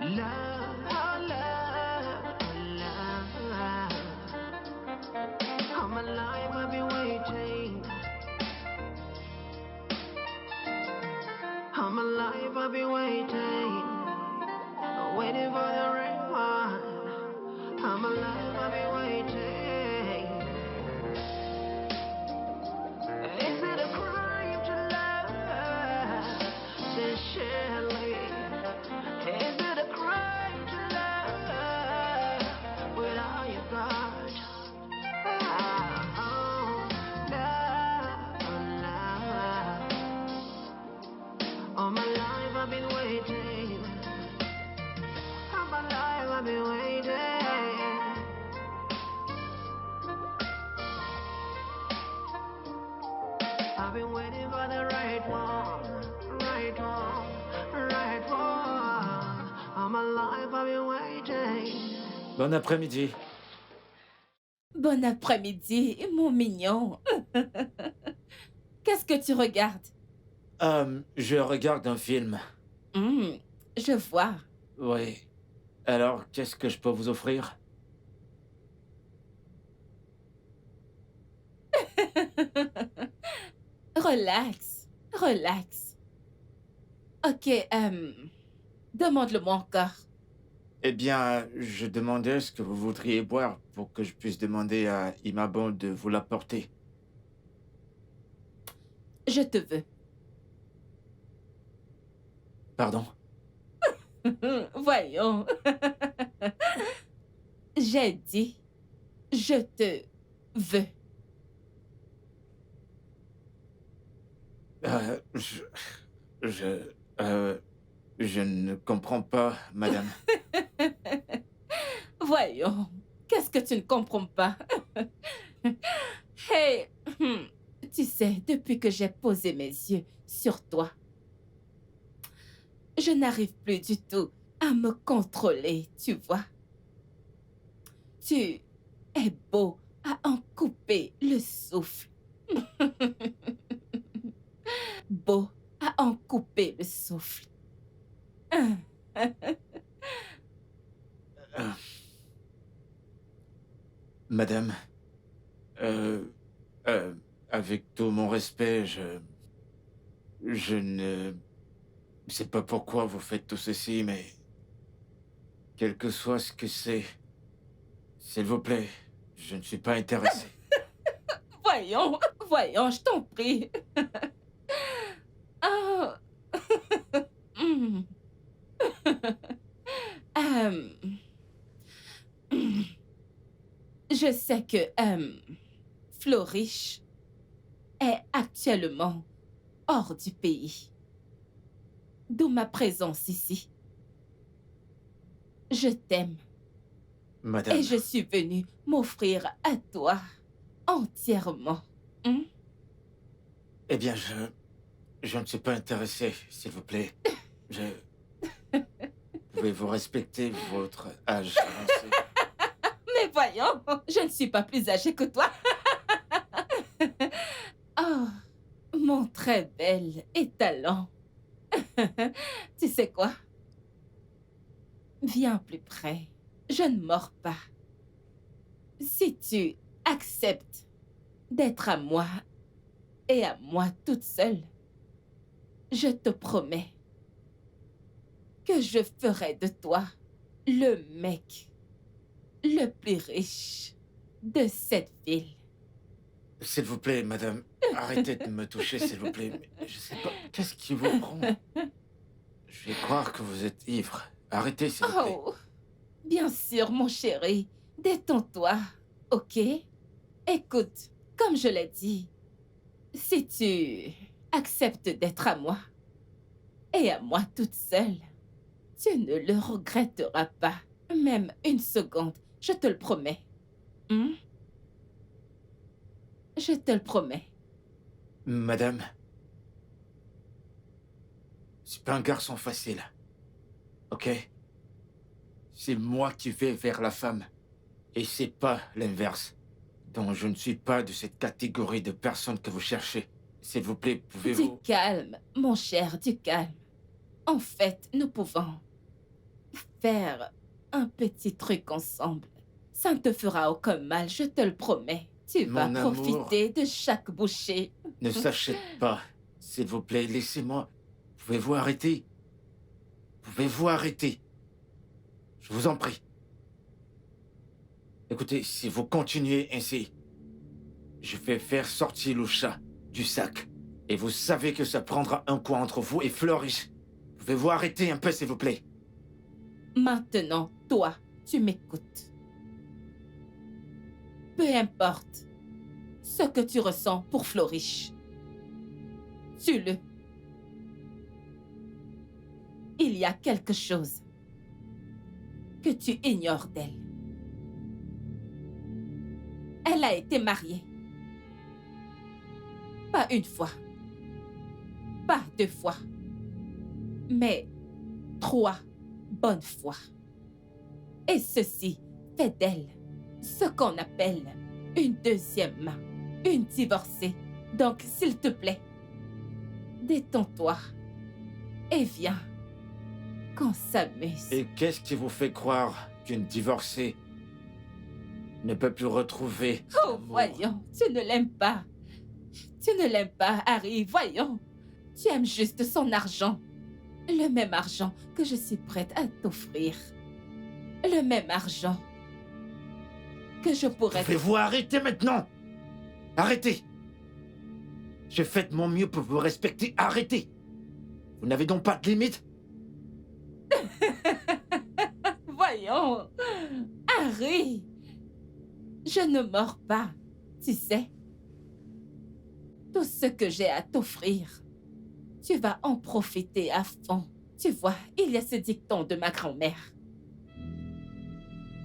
Love, oh love, oh love. I'm alive, I've been waiting. I'm alive, I've been waiting. Waiting for the right one. I'm alive, I've been waiting. Is it a crime to love sincerely? Is it a crime to love with all you got? Oh, love. All my life I've been waiting. Bon après-midi. Bon après-midi, mon mignon. Qu'est-ce que tu regardes? Je regarde un film. Je vois. Oui. Alors, qu'est-ce que je peux vous offrir? Relax, relax. Ok, demande-le-moi encore. Eh bien, je demandais ce que vous voudriez boire pour que je puisse demander à Imabon de vous l'apporter. Je te veux. Pardon? Voyons. J'ai dit, je te veux. Je... je ne comprends pas, madame. Voyons, qu'est-ce que tu ne comprends pas? Hey, tu sais, depuis que j'ai posé mes yeux sur toi, je n'arrive plus du tout à me contrôler, tu vois. Tu es beau à en couper le souffle. Beau à en couper le souffle. Madame, avec tout mon respect, je ne sais pas pourquoi vous faites tout ceci, mais quel que soit ce que c'est, s'il vous plaît, je ne suis pas intéressé. Voyons, voyons, je t'en prie. Oh. Hmm. Je sais que Florish est actuellement hors du pays. D'où ma présence ici. Je t'aime Madame, et je suis venue m'offrir à toi entièrement. eh bien, je ne suis pas intéressé, s'il vous plaît. Pouvez-vous respecter votre âge avancé? Mais voyons, je ne suis pas plus âgée que toi. Oh, mon très bel étalon. Tu sais quoi? Viens plus près. Je ne mords pas. Si tu acceptes d'être à moi et à moi toute seule, je te promets que je ferai de toi le mec le plus riche de cette ville. S'il vous plaît, madame, arrêtez de me toucher, s'il vous plaît. Je sais pas, qu'est-ce qui vous prend? Je vais croire que vous êtes ivre. Arrêtez, s'il vous plaît. Oh, bien sûr, mon chéri. Détends-toi, ok? Écoute, comme je l'ai dit, si tu acceptes d'être à moi et à moi toute seule, tu ne le regretteras pas, même une seconde, je te le promets. Je te le promets. Madame, je suis pas un garçon facile. Ok? C'est moi qui vais vers la femme. Et c'est pas l'inverse. Donc je ne suis pas de cette catégorie de personnes que vous cherchez. S'il vous plaît, Du pouvez-vous... calme, mon cher, du calme. En fait, nous pouvons faire un petit truc ensemble. Ça ne te fera aucun mal, je te le promets. Tu vas Mon amour. profiter de chaque bouchée. Ne s'achète pas. S'il vous plaît, laissez-moi. Pouvez-vous arrêter? Pouvez-vous arrêter? Je vous en prie. Écoutez, si vous continuez ainsi, je vais faire sortir le chat du sac. Et vous savez que ça prendra un coup entre vous et Flourish. Pouvez-vous arrêter un peu, s'il vous plaît? Maintenant, toi, tu m'écoutes. Peu importe ce que tu ressens pour Flourish, tue-le. Il y a quelque chose que tu ignores d'elle. Elle a été mariée. Pas une fois, pas deux fois, mais 3 bonnes fois. Et ceci Fais d'elle ce qu'on appelle une deuxième main, une divorcée. Donc, s'il te plaît, détends-toi et viens qu'on s'amuse. Et qu'est-ce qui vous fait croire qu'une divorcée ne peut plus retrouver Oh, l'amour? voyons, tu ne l'aimes pas. Tu ne l'aimes pas, Harry, voyons. Tu aimes juste son argent. Le même argent que je suis prête à t'offrir. Le même argent que je pourrais... Pouvez-vous arrêter maintenant? Arrêtez! J'ai fait de mon mieux pour vous respecter. Arrêtez! Vous n'avez donc pas de limite? Voyons, Harry, je ne mords pas, tu sais. Tout ce que j'ai à t'offrir, tu vas en profiter à fond. Tu vois, il y a ce dicton de ma grand-mère.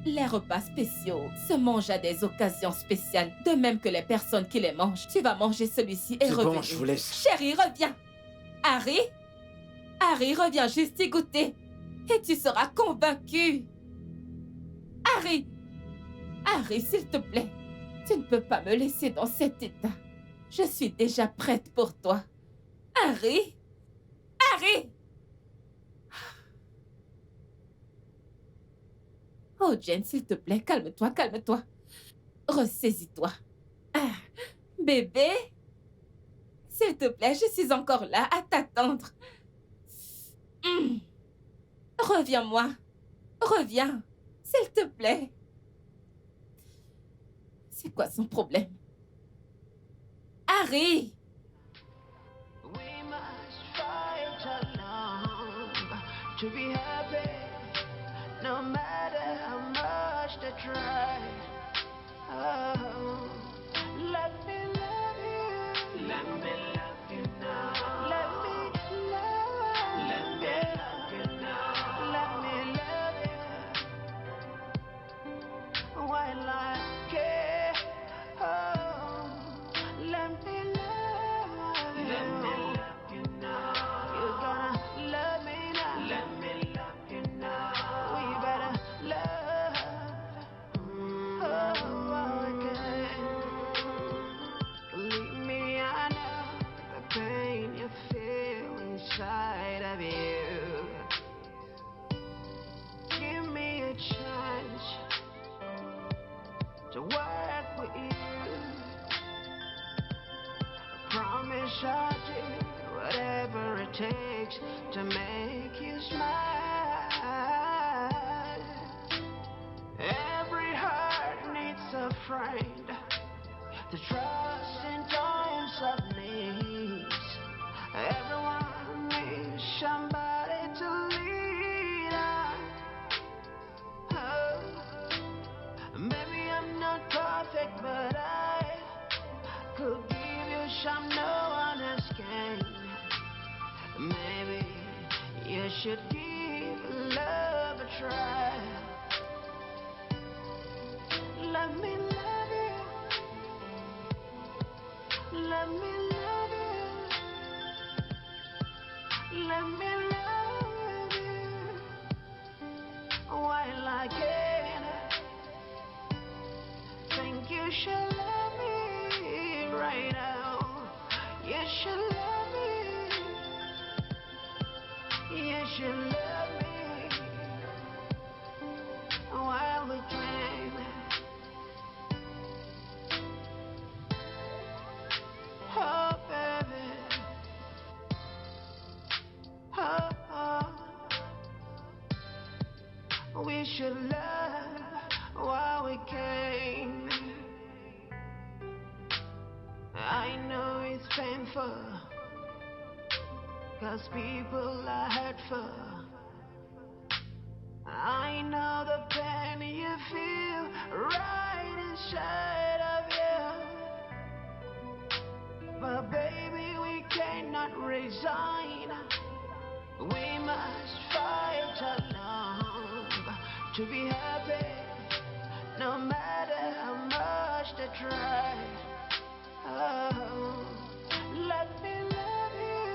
Les repas spéciaux se mangent à des occasions spéciales, de même que les personnes qui les mangent. Tu vas manger celui-ci et C'est revenir. bon, je vous laisse. Chérie, reviens. Harry? Harry, reviens juste y goûter. Et tu seras convaincu. Harry! Harry, s'il te plaît, tu ne peux pas me laisser dans cet état. Je suis déjà prête pour toi. Harry? Harry! Oh, Jane, s'il te plaît, calme-toi, calme-toi. Ressaisis-toi. Ah, bébé? S'il te plaît, je suis encore là à t'attendre. Reviens-moi. Reviens, s'il te plaît. C'est quoi son problème? Harry! We must fight along to be happy, no matter how much they try. Oh, let me love you. Let me love you now. Let me love. Let me love you now. Let me love you while I care. Oh, let me love you. Let me love you now. You're gonna love me now. Let me love you now. We better love. Oh, again. Believe me, I know the pain you feel inside of you. Give me a chance to work with you. I promise I'll do whatever it takes to make you smile. Every heart needs a friend to trust in times of needs. Everyone needs somebody to lean on. Oh, maybe I'm not perfect, but I could give you some no one else can. Maybe you should give love a try. Let me love you. Let me love you. Let me love you while I can. Think you should love me right now. You should love me. You should love me while we can. Oh, baby. Oh, oh. We should love while we can. I know it's painful, 'cause people are hurtful. I know the pain you feel right inside of you. But baby, we cannot resign. We must fight along to be happy, no matter how much they try. Oh, let me love you.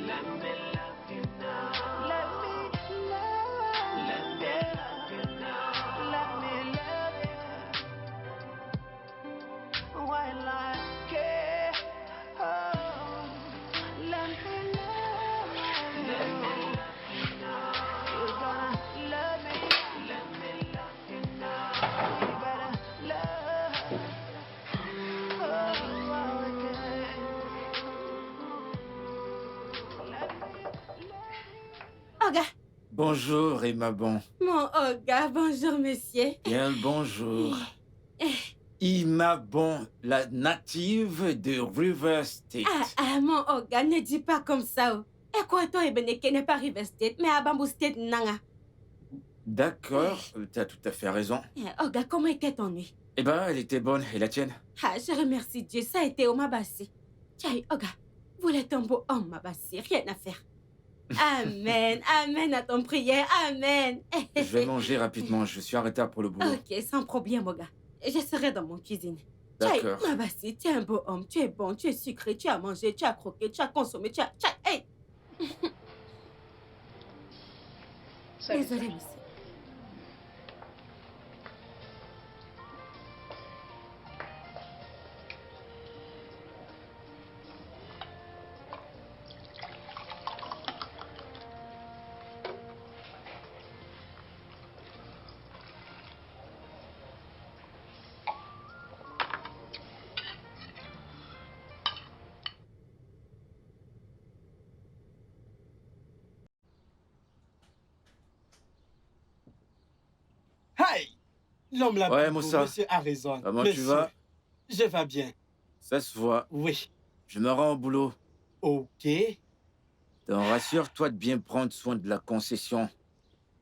Let me love you now. Let me love. Let me love you now. Let me love Bonjour, Emma Bon. Mon Olga, bonjour, monsieur. Bien le bonjour. Emma Bon, la native de River State. Mon Olga, ne dis pas comme ça. Oh. Et quoi, toi, Ebeneke n'est pas River State, mais à Bamboo State, nanga. D'accord, t'as tout à fait raison. Olga, comment était ton nuit? Eh ben, elle était bonne. Et la tienne? Je remercie Dieu, ça a été au Mabassi. Tiens, Olga, vous êtes un beau homme, Mabassi, rien à faire. Amen, amen à ton prière, amen. Je vais manger rapidement, je suis en retard pour le boulot. Ok, sans problème, Olga. Je serai dans mon cuisine. D'accord. Mabassi, tu es un beau homme, tu es bon, tu es sucré, tu as mangé, tu as croqué, tu as consommé, tu as... Hey! Désolée, monsieur. Hey! L'homme là, Ouais, Moussa. monsieur a raison. Comment monsieur, tu vas? Je vais bien. Ça se voit. Oui. Je me rends au boulot. Ok. Donc rassure-toi de bien prendre soin de la concession.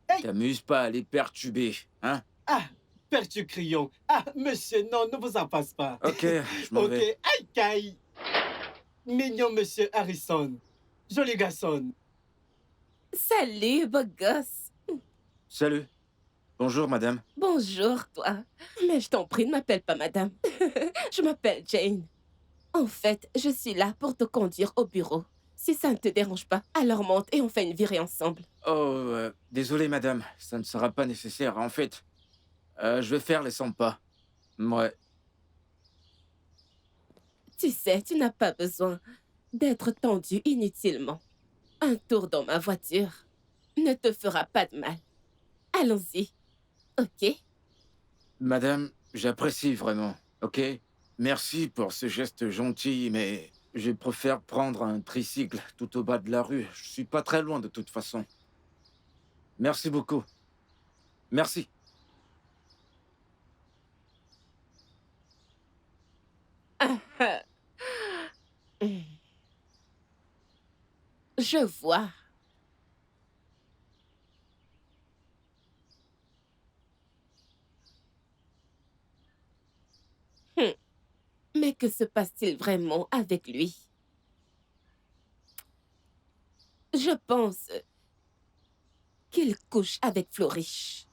Hey! T'amuses pas à les perturber, hein? Ah, Père tu crayon. Ah, monsieur, non, ne vous en passe pas. Ok, je m'en Ok. vais. Aïe, caille. Mignon, monsieur Harrison. Joli garçon. Salut, beau gosse. Salut. Bonjour, madame. Bonjour, toi. Mais je t'en prie, ne m'appelle pas madame. Je m'appelle Jane. En fait, je suis là pour te conduire au bureau. Si ça ne te dérange pas, alors monte et on fait une virée ensemble. Oh, désolé, madame. Ça ne sera pas nécessaire. En fait, je vais faire les 100 pas. Ouais. Tu sais, tu n'as pas besoin d'être tendu inutilement. Un tour dans ma voiture ne te fera pas de mal. Allons-y. Ok? Madame, j'apprécie vraiment, ok? Merci pour ce geste gentil, mais je préfère prendre un tricycle tout au bas de la rue. Je suis pas très loin de toute façon. Merci beaucoup. Merci. Je vois. Mais que se passe-t-il vraiment avec lui? Je pense qu'il couche avec Florich.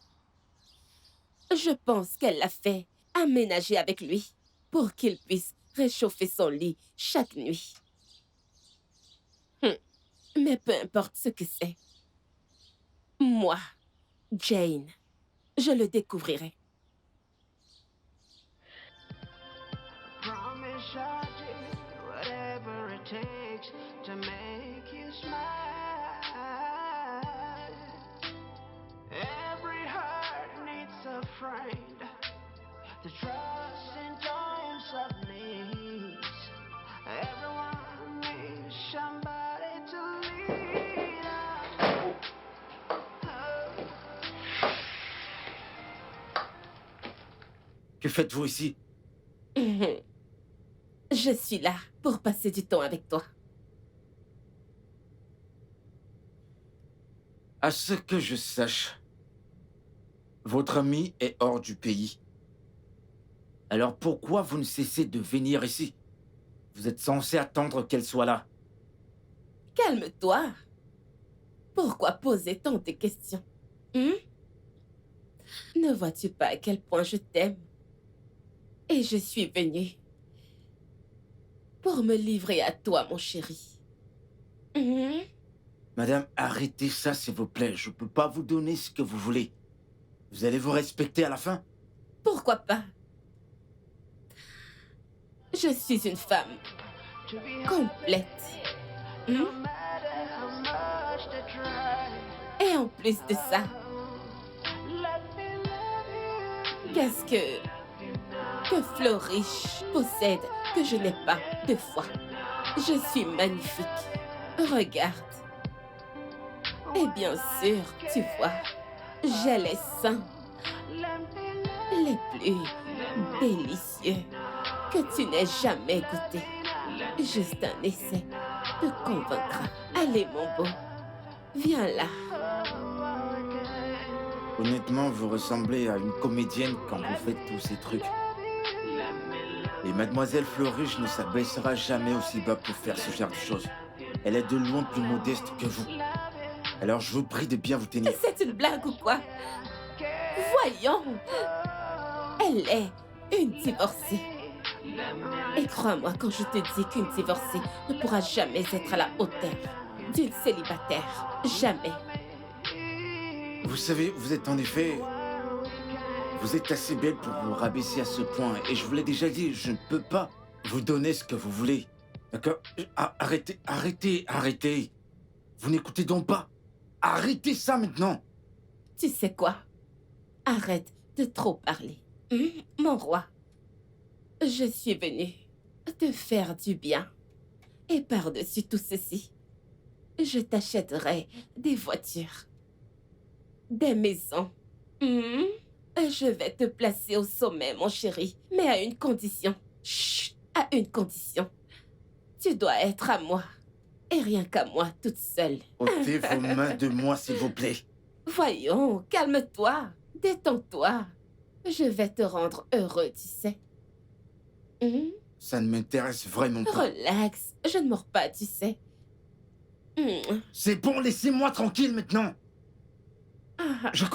Je pense qu'elle l'a fait aménager avec lui pour qu'il puisse réchauffer son lit chaque nuit. Mais peu importe ce que c'est. Moi, Jane, je le découvrirai. Promise I'll do whatever it takes to make you smile. Every heart needs a friend to trust in times of need. Everyone needs somebody to lead us. Que faites-vous ici? Je suis là pour passer du temps avec toi. À ce que je sache, votre amie est hors du pays. Alors pourquoi vous ne cessez de venir ici? Vous êtes censé attendre qu'elle soit là. Calme-toi. Pourquoi poser tant de questions? Ne vois-tu pas à quel point je t'aime? Et je suis venue pour me livrer à toi, mon chéri. Madame, arrêtez ça, s'il vous plaît. Je ne peux pas vous donner ce que vous voulez. Vous allez vous respecter à la fin? Pourquoi pas? Je suis une femme complète. Et en plus de ça, qu'est-ce que Florich possède que je n'ai pas de fois? Je suis magnifique. Regarde. Et bien sûr, tu vois, j'ai les seins les plus délicieux que tu n'aies jamais goûté. Juste un essai te convaincra. Allez, mon beau, viens là. Honnêtement, vous ressemblez à une comédienne quand vous faites tous ces trucs. Et mademoiselle Fleuruche ne s'abaissera jamais aussi bas pour faire ce genre de choses. Elle est de loin plus modeste que vous. Alors je vous prie de bien vous tenir. C'est une blague ou quoi? Voyons. Elle est une divorcée. Et crois-moi quand je te dis qu'une divorcée ne pourra jamais être à la hauteur d'une célibataire. Jamais. Vous savez, vous êtes en effet... Vous êtes assez belle pour vous rabaisser à ce point. Et je vous l'ai déjà dit, je ne peux pas vous donner ce que vous voulez. D'accord? Arrêtez, arrêtez, arrêtez. Vous n'écoutez donc pas. Arrêtez ça maintenant. Tu sais quoi? Arrête de trop parler. Mon roi, je suis venue te faire du bien. Et par-dessus tout ceci, je t'achèterai des voitures, des maisons. Je vais te placer au sommet, mon chéri, mais à une condition. Chut, à une condition. Tu dois être à moi, et rien qu'à moi, toute seule. Ôtez vos mains de moi, s'il vous plaît. Voyons, calme-toi, détends-toi. Je vais te rendre heureux, tu sais. Ça ne m'intéresse vraiment pas. Relax, je ne mords pas, tu sais. C'est bon, laissez-moi tranquille maintenant. Je...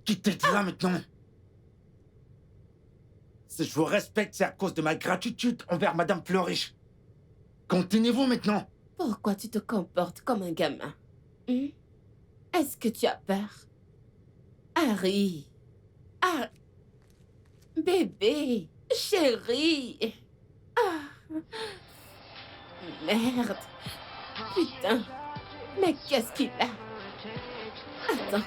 Quittez là maintenant. Si je vous respecte, c'est à cause de ma gratitude envers Madame Fleuruche. Contenez-vous maintenant. Pourquoi tu te comportes comme un gamin? Est-ce que tu as peur? Harry. Bébé. Chérie. Merde. Putain. Mais qu'est-ce qu'il a? Attends.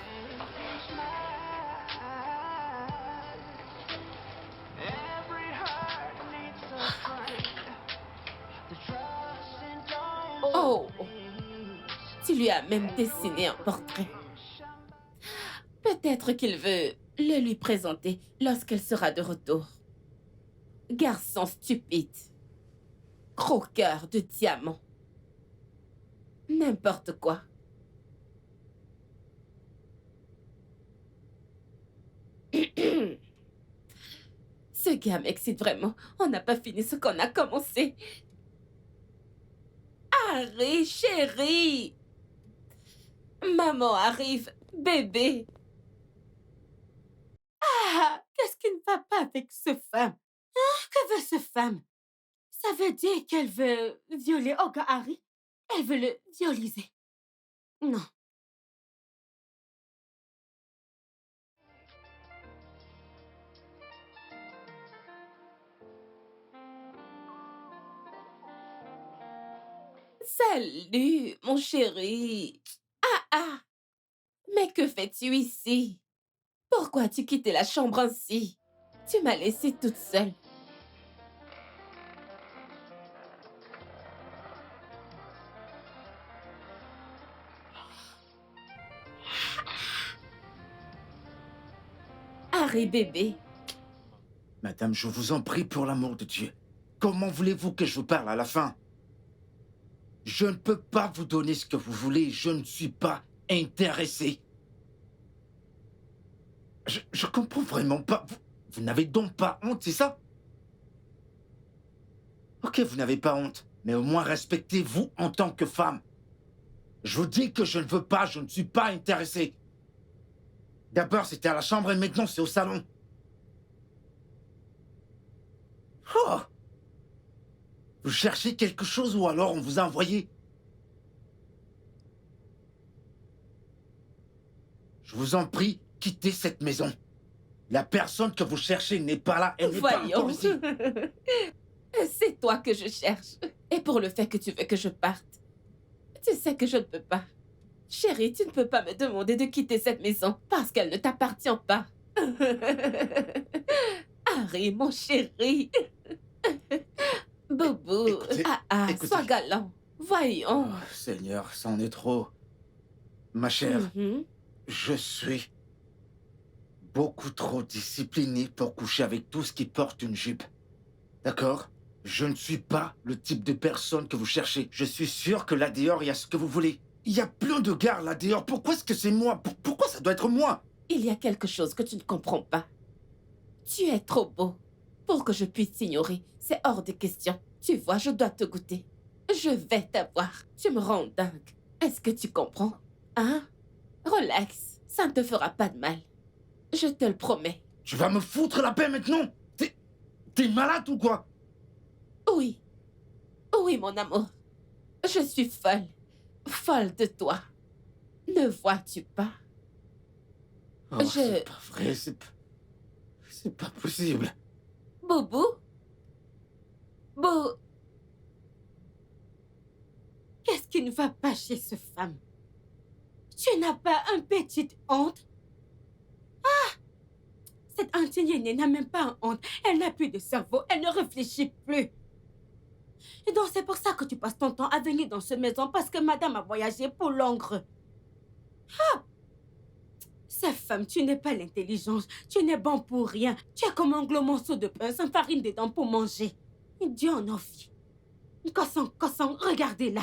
Oh. Tu lui as même dessiné un portrait. Peut-être qu'il veut le lui présenter lorsqu'elle sera de retour. Garçon stupide. Croqueur de diamants. N'importe quoi. Ce gars m'excite vraiment. On n'a pas fini ce qu'on a commencé. Harry, chérie. Maman arrive, bébé. Qu'est-ce qui ne va pas avec ce femme? Que veut ce femme? Ça veut dire qu'elle veut violer Olga Harry? Elle veut le violiser. Non. Salut, mon chéri. Mais que fais-tu ici? Pourquoi as-tu quitté la chambre ainsi? Tu m'as laissée toute seule. Harry, bébé. Madame, je vous en prie pour l'amour de Dieu. Comment voulez-vous que je vous parle à la fin? Je ne peux pas vous donner ce que vous voulez. Je ne suis pas intéressé. Je comprends vraiment pas. Vous n'avez donc pas honte, c'est ça? Ok, vous n'avez pas honte, mais au moins respectez-vous en tant que femme. Je vous dis que je ne veux pas, je ne suis pas intéressé. D'abord, c'était à la chambre et maintenant, c'est au salon. Oh! Vous cherchez quelque chose ou alors on vous a envoyé? Je vous en prie, quittez cette maison. La personne que vous cherchez n'est pas là, elle n'est pas encore ici. C'est toi que je cherche. Et pour le fait que tu veux que je parte, tu sais que je ne peux pas. Chérie, tu ne peux pas me demander de quitter cette maison parce qu'elle ne t'appartient pas. Harry, mon chéri. Boubou, Écoutez, sois galant. Voyons. Oh, Seigneur, ça en est trop. Ma chère, Mhm. je suis beaucoup trop discipliné pour coucher avec tous qui portent une jupe. D'accord? Je ne suis pas le type de personne que vous cherchez. Je suis sûr que là dehors, il y a ce que vous voulez. Il y a plein de gars là dehors. Pourquoi est-ce que c'est moi? Pourquoi ça doit être moi? Il y a quelque chose que tu ne comprends pas. Tu es trop beau pour que je puisse t'ignorer. C'est hors de question. Tu vois, je dois te goûter. Je vais t'avoir. Tu me rends dingue. Est-ce que tu comprends? Hein? Relax. Ça ne te fera pas de mal. Je te le promets. Tu vas me foutre la paix maintenant? T'es malade ou quoi? Oui. Oui, mon amour. Je suis folle. Folle de toi. Ne vois-tu pas? Oh, c'est pas vrai, c'est pas possible. Boubou? Qu'est-ce qui ne va pas chez cette femme? Tu n'as pas une petite honte? Ah! Cette ancienne n'a même pas honte. Elle n'a plus de cerveau. Elle ne réfléchit plus. Et donc c'est pour ça que tu passes ton temps à venir dans cette maison parce que madame a voyagé pour Londres. Ah! Cette femme, tu n'es pas l'intelligence. Tu n'es bon pour rien. Tu es comme un gros morceau de pain sans farine dedans pour manger. Dieu en a vie. Cosson, regardez-la.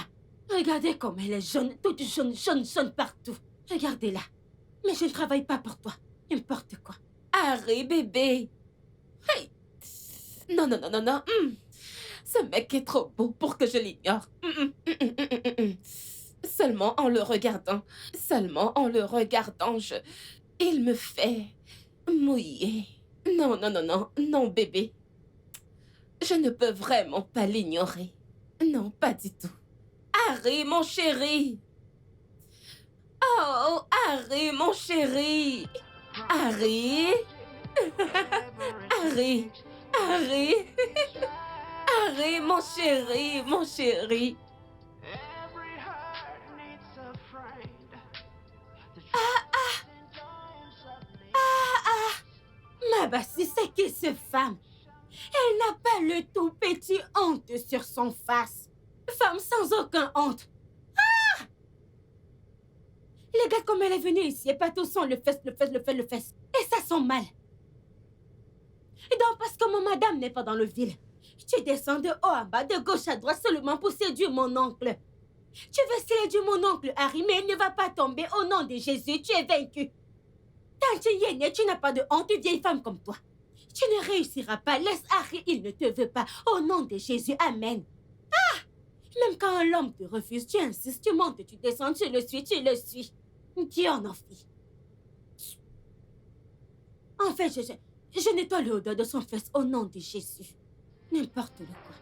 Regardez comme elle est jaune, toute jaune partout. Regardez-la. Mais je ne travaille pas pour toi. N'importe quoi. Harry, bébé. Hey. Non. Ce mec est trop beau pour que je l'ignore. Seulement en le regardant, il me fait mouiller. Non, bébé. Je ne peux vraiment pas l'ignorer. Non, pas du tout. Harry, mon chéri. Oh, Harry, mon chéri. Harry. Harry, mon chéri, mon chéri. Every heart needs a friend. Mabassi, c'est qui cette femme? Elle n'a pas le tout petit honte sur son face. Femme sans aucun honte. Ah! Les gars, comme elle est venue ici, et pas tout sans le fesse. Et ça sent mal. Et donc, parce que mon madame n'est pas dans le ville, tu descends de haut à bas, de gauche à droite, seulement pour séduire mon oncle. Tu veux séduire mon oncle, Harry, mais il ne va pas tomber. Au nom de Jésus, tu es vaincu. Tante Yéné, tu n'as pas de honte, vieille femme comme toi. Tu ne réussiras pas. Laisse Harry, il ne te veut pas. Au nom de Jésus, amen. Ah! Même quand un homme te refuse, tu insistes, tu montes, tu descends, tu le suis. Dieu en fille. En fait, je nettoie le odeur de son fesse au nom de Jésus. N'importe le quoi.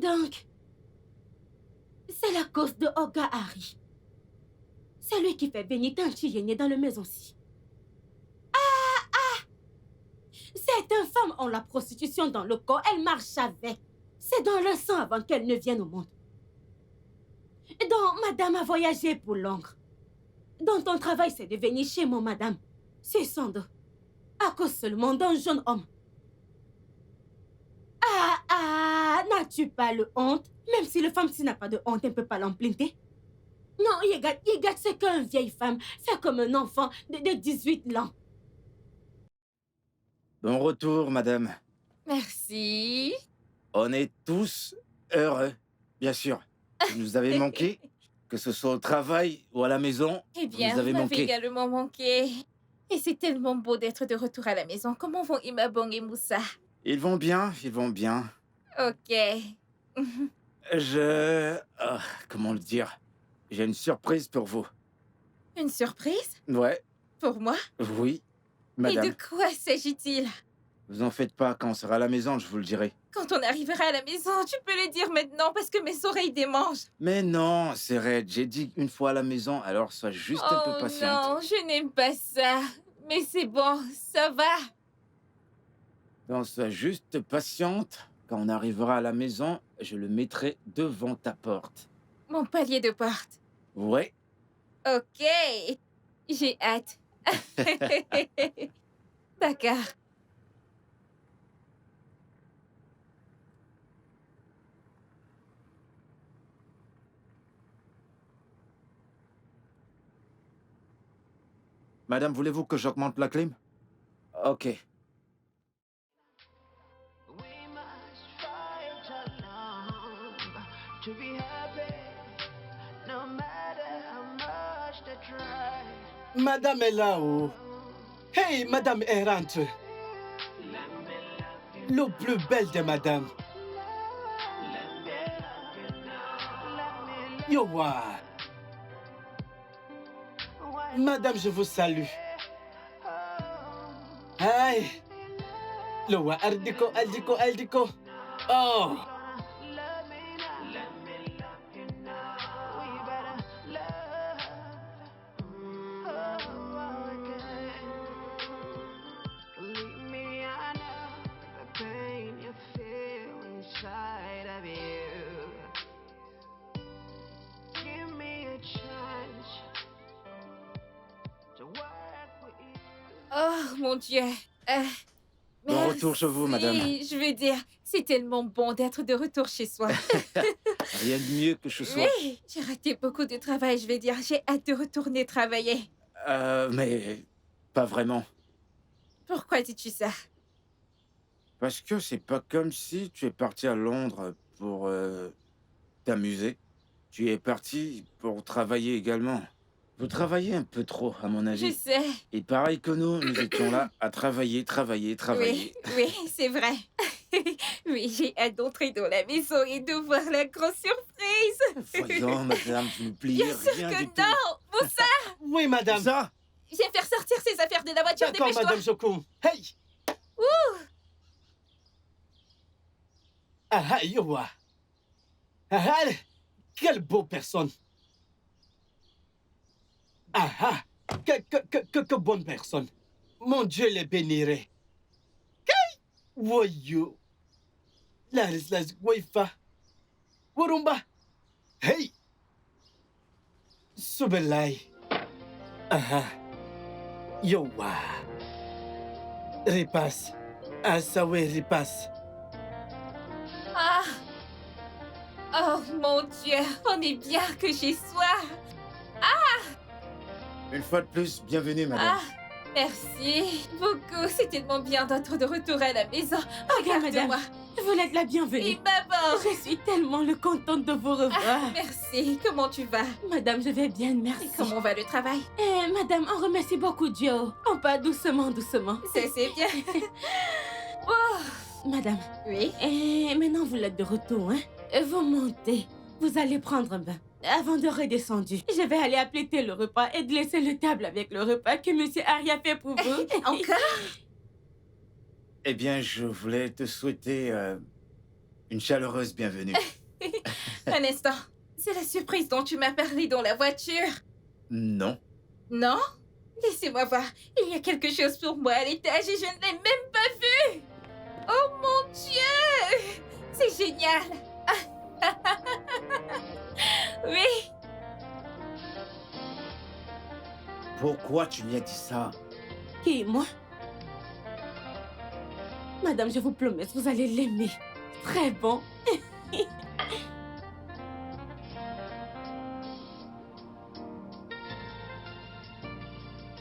Donc, c'est la cause de Oga Harry. C'est lui qui fait venir Tante Yéné dans la maison-ci. Cette femme a la prostitution dans le corps, elle marche avec. C'est dans le sang avant qu'elle ne vienne au monde. Donc, madame a voyagé pour Londres. Donc, ton travail, c'est de venir chez moi, madame. C'est son dos. À cause seulement d'un jeune homme. N'as-tu pas le honte? Même si la femme, s'il n'a pas de honte, elle ne peut pas l'emplinter. Non, regarde ce qu'une vieille femme fait comme un enfant de 18 ans. Bon retour, madame. Merci. On est tous heureux, bien sûr. Vous nous avez manqué, que ce soit au travail ou à la maison, Eh bien, vous avez vous m'avez manqué. également manqué. Et c'est tellement beau d'être de retour à la maison. Comment vont Imabong et Moussa? Ils vont bien, Ok. comment le dire? J'ai une surprise pour vous. Une surprise? Ouais, Pour moi? oui, madame. Et de quoi s'agit-il? Vous en faites pas, quand on sera à la maison, je vous le dirai. Quand on arrivera à la maison, tu peux le dire maintenant parce que mes oreilles démangent. Mais non, c'est Red, j'ai dit une fois à la maison, alors sois juste un peu patiente. Oh non, je n'aime pas ça. Mais c'est bon, ça va. Donc sois juste patiente. Quand on arrivera à la maison, je le mettrai devant ta porte. mon palier de porte. Ouais. Ok, j'ai hâte. D'accord. Madame, voulez-vous que j'augmente la clim? Ok. We must fight alone to be happy, no matter how much they try. Madame est là-haut. Hey, Madame errante. Le plus belle de Madame. Yowa. Madame, je vous salue. Aïe. Lowa, aldiko, aldiko, aldiko. Oh. Believe me, I know the pain you feel inside of you. Give me a chance to work with you. Oh, mon Dieu. De retour chez vous, madame. Je veux dire, c'est tellement bon d'être de retour chez soi. Rien de mieux que ce soit. Oui, j'ai raté beaucoup de travail, je vais dire. J'ai hâte de retourner travailler. Mais pas vraiment. Pourquoi dis-tu ça? Parce que c'est pas comme si tu es parti à Londres pour t'amuser. Tu es parti pour travailler également. Vous travaillez un peu trop, à mon Je avis. sais. Et pareil que nous étions là à travailler. Oui, oui, c'est vrai. Oui, j'ai hâte d'entrer dans la maison et de voir la grande surprise. Voyons, madame, vous n'oubliez Bien sûr rien que du non. tout. Moussa, Oui, Madame. Ça, viens faire sortir ces affaires de la voiture, D'accord, dépêche-toi. Madame Jokou. Hey. Ah, Yowa. Ah, quelle beau personne. Ah, que bonne personne. Mon Dieu les bénirait. Hey, voyou. Laris las waifa. Warumba. Hey. Subelai. Ah, Yowa. Repasse. Asawe repasse. Ah. Oh mon Dieu, on est bien que j'ai soif. une fois de plus, bienvenue, madame. Ah, merci beaucoup. C'est tellement bien d'être de retour à la maison. Regarde, madame. Regarde-moi. Vous êtes la bienvenue. Et maman. Je suis tellement contente de vous revoir. Ah, merci. Comment tu vas? Madame, je vais bien, Et merci. comment va le travail? Madame, on remercie beaucoup Dieu. On part doucement, doucement. Ça, c'est bien. Madame, Oui. et maintenant vous êtes de retour, hein? Vous montez. Vous allez prendre un bain. Avant de redescendre, je vais aller apprêter le repas et laisser le table avec le repas que Monsieur Harry a fait pour vous. Encore? Eh bien, je voulais te souhaiter une chaleureuse bienvenue. Un instant. C'est la surprise dont tu m'as parlé dans la voiture. Non. Non? Laissez-moi voir. Il y a quelque chose pour moi à l'étage et je ne l'ai même pas vu. Oh mon Dieu! C'est génial. Oui. Pourquoi tu m'y as dit ça? Qui, moi? Madame, je vous promets, vous allez l'aimer. Très bon.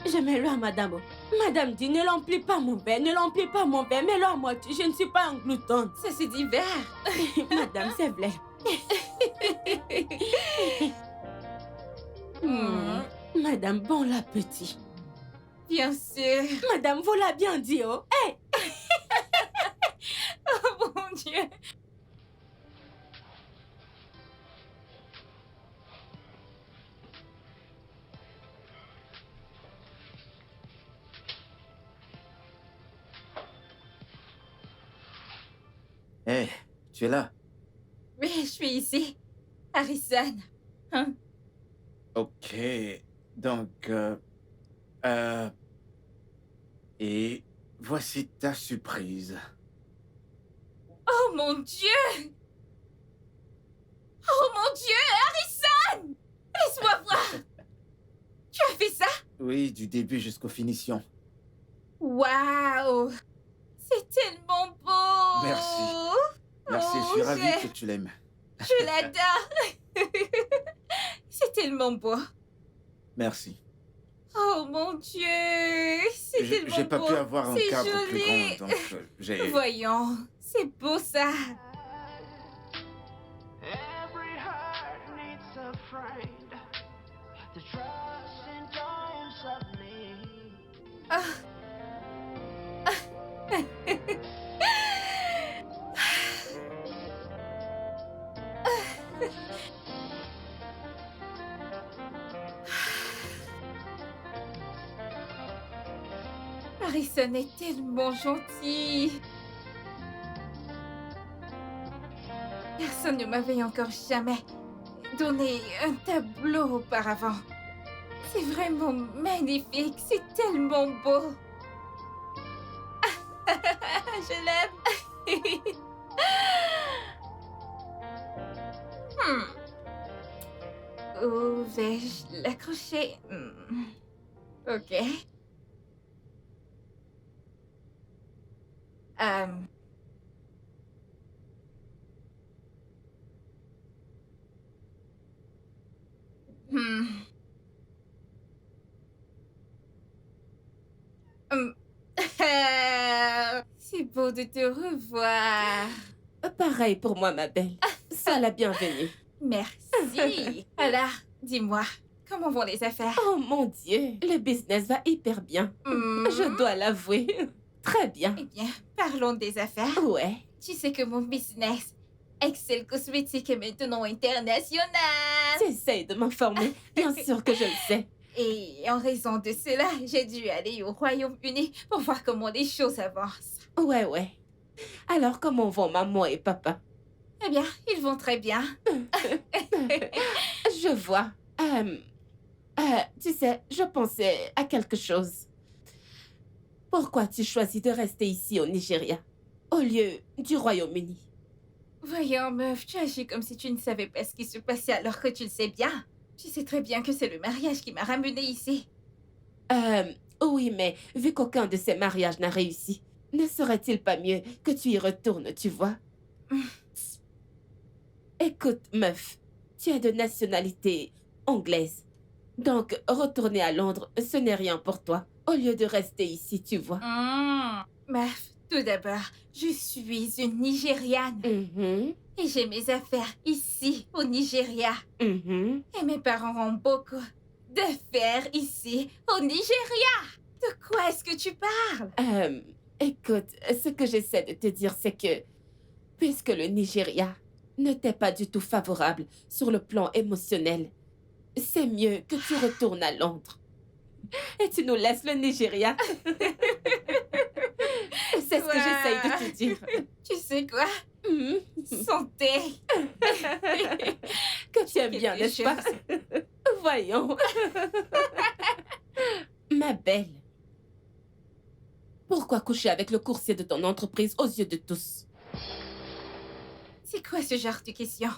Je mets-le à madame. Madame dit, ne l'emplis pas mon verre, ne l'emplis pas mon verre, mets-le à moitié, je ne suis pas engloutante. Ça c'est divers. Madame, c'est vrai. Madame, bon appétit. Bien sûr. Madame, vous l'a bien dit, oh. Hey! Oh mon Dieu. Hé, tu es là? Oui, je suis ici. Harrison. Hein? Ok. Donc, et voici ta surprise. Oh mon Dieu! Oh mon Dieu, Harrison! Tu as fait ça? Oui, du début jusqu'aux finitions. Waouh! C'est tellement beau! Merci. Merci, je suis ravi que tu l'aimes. Je l'adore! C'est tellement beau. Merci. Oh mon Dieu! C'est tellement beau! J'ai pas pu avoir un C'est cadre joli. plus grand, donc j'ai... Voyons, c'est beau ça! Every heart needs a friend to trust in times of need. Ah. Harrison est tellement gentil. Personne ne m'avait encore jamais donné un tableau auparavant. C'est vraiment magnifique, c'est tellement beau. Je l'aime. Où vais-je l'accrocher? Ok. C'est beau de te revoir. Pareil pour moi, ma belle. Sois la bienvenue. Merci. Alors, dis-moi, comment vont les affaires? Oh mon Dieu, le business va hyper bien. Je dois l'avouer. Très bien. Eh bien, parlons des affaires. Ouais. Tu sais que mon business, Excel Cosmétique, est maintenant international. Tu essayes de m'informer. Bien sûr que je le sais. Et en raison de cela, j'ai dû aller au Royaume-Uni pour voir comment les choses avancent. Ouais. Alors, comment vont maman et papa? Eh bien, ils vont très bien. Je vois. Tu sais, je pensais à quelque chose. Pourquoi tu choisis de rester ici au Nigeria, au lieu du Royaume-Uni? Voyons, meuf, tu agis comme si tu ne savais pas ce qui se passait alors que tu le sais bien. Tu sais très bien que c'est le mariage qui m'a ramenée ici. Oui, mais vu qu'aucun de ces mariages n'a réussi, ne serait-il pas mieux que tu y retournes, tu vois? Écoute, meuf, tu es de nationalité anglaise. Donc, retourner à Londres, ce n'est rien pour toi, au lieu de rester ici, tu vois. Meuf, tout d'abord, je suis une Nigériane. Et j'ai mes affaires ici, au Nigeria. Et mes parents ont beaucoup d'affaires ici, au Nigeria. De quoi est-ce que tu parles? Écoute, ce que j'essaie de te dire, c'est que, puisque le Nigeria ne t'est pas du tout favorable sur le plan émotionnel, c'est mieux que tu retournes à Londres. Et tu nous laisses le Nigeria. C'est ce que j'essaye de te dire. Tu sais quoi? Santé. Que tu aimes bien, n'est-ce pas? Voyons. Ma belle. Pourquoi coucher avec le coursier de ton entreprise aux yeux de tous? C'est quoi ce genre de question?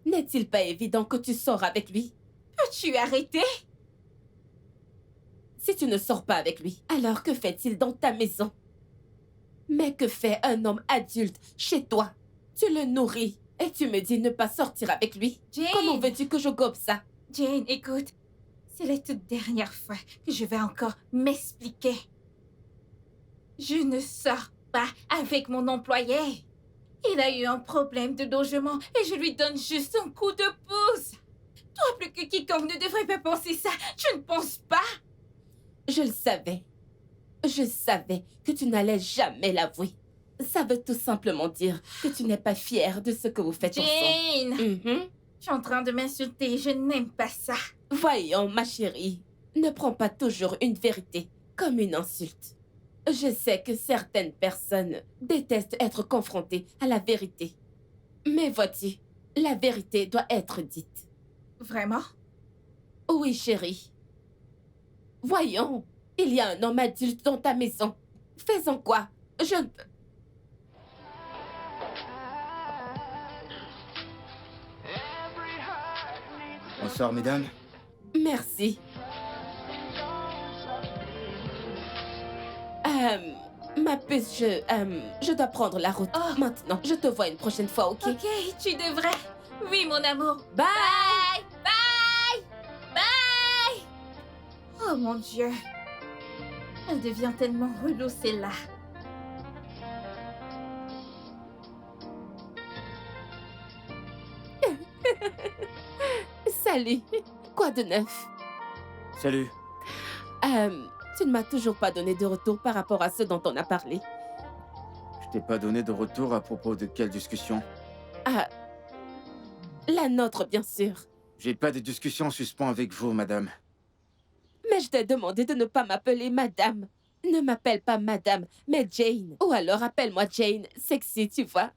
N'est-il pas évident que tu sors avec lui? Peux-tu arrêter? Si tu ne sors pas avec lui, alors que fait-il dans ta maison? Mais que fait un homme adulte chez toi? Tu le nourris et tu me dis ne pas sortir avec lui? Jane! Comment veux-tu que je gobe ça? Jane, écoute. C'est la toute dernière fois que je vais encore m'expliquer. Je ne sors pas avec mon employé. Il a eu un problème de logement et je lui donne juste un coup de pouce. Toi, plus que quiconque, ne devrait pas penser ça. Tu ne penses pas? Je le savais. Je savais que tu n'allais jamais l'avouer. Ça veut tout simplement dire que tu n'es pas fière de ce que vous faites Jane! ensemble. Tu es en train de m'insulter. Je n'aime pas ça. Voyons, ma chérie, ne prends pas toujours une vérité comme une insulte. Je sais que certaines personnes détestent être confrontées à la vérité. Mais vois-tu, la vérité doit être dite. Vraiment? Oui, chérie. Voyons, il y a un homme adulte dans ta maison. Fais-en quoi? Je ne peux... Bonsoir, mesdames. Merci. Ma puce, je dois prendre la route. Oh. Maintenant, je te vois une prochaine fois, ok? Ok, tu devrais. Oui, mon amour. Bye! Bye! Bye! Oh mon Dieu. Elle devient tellement relou, celle-là. Salut! Quoi de neuf? Salut. Tu ne m'as toujours pas donné de retour par rapport à ce dont on a parlé. Je t'ai pas donné de retour à propos de quelle discussion? Ah, la nôtre, bien sûr. J'ai pas de discussion en suspens avec vous, madame. Mais je t'ai demandé de ne pas m'appeler madame. Ne m'appelle pas madame, mais Jane. Ou alors appelle-moi Jane, sexy, tu vois.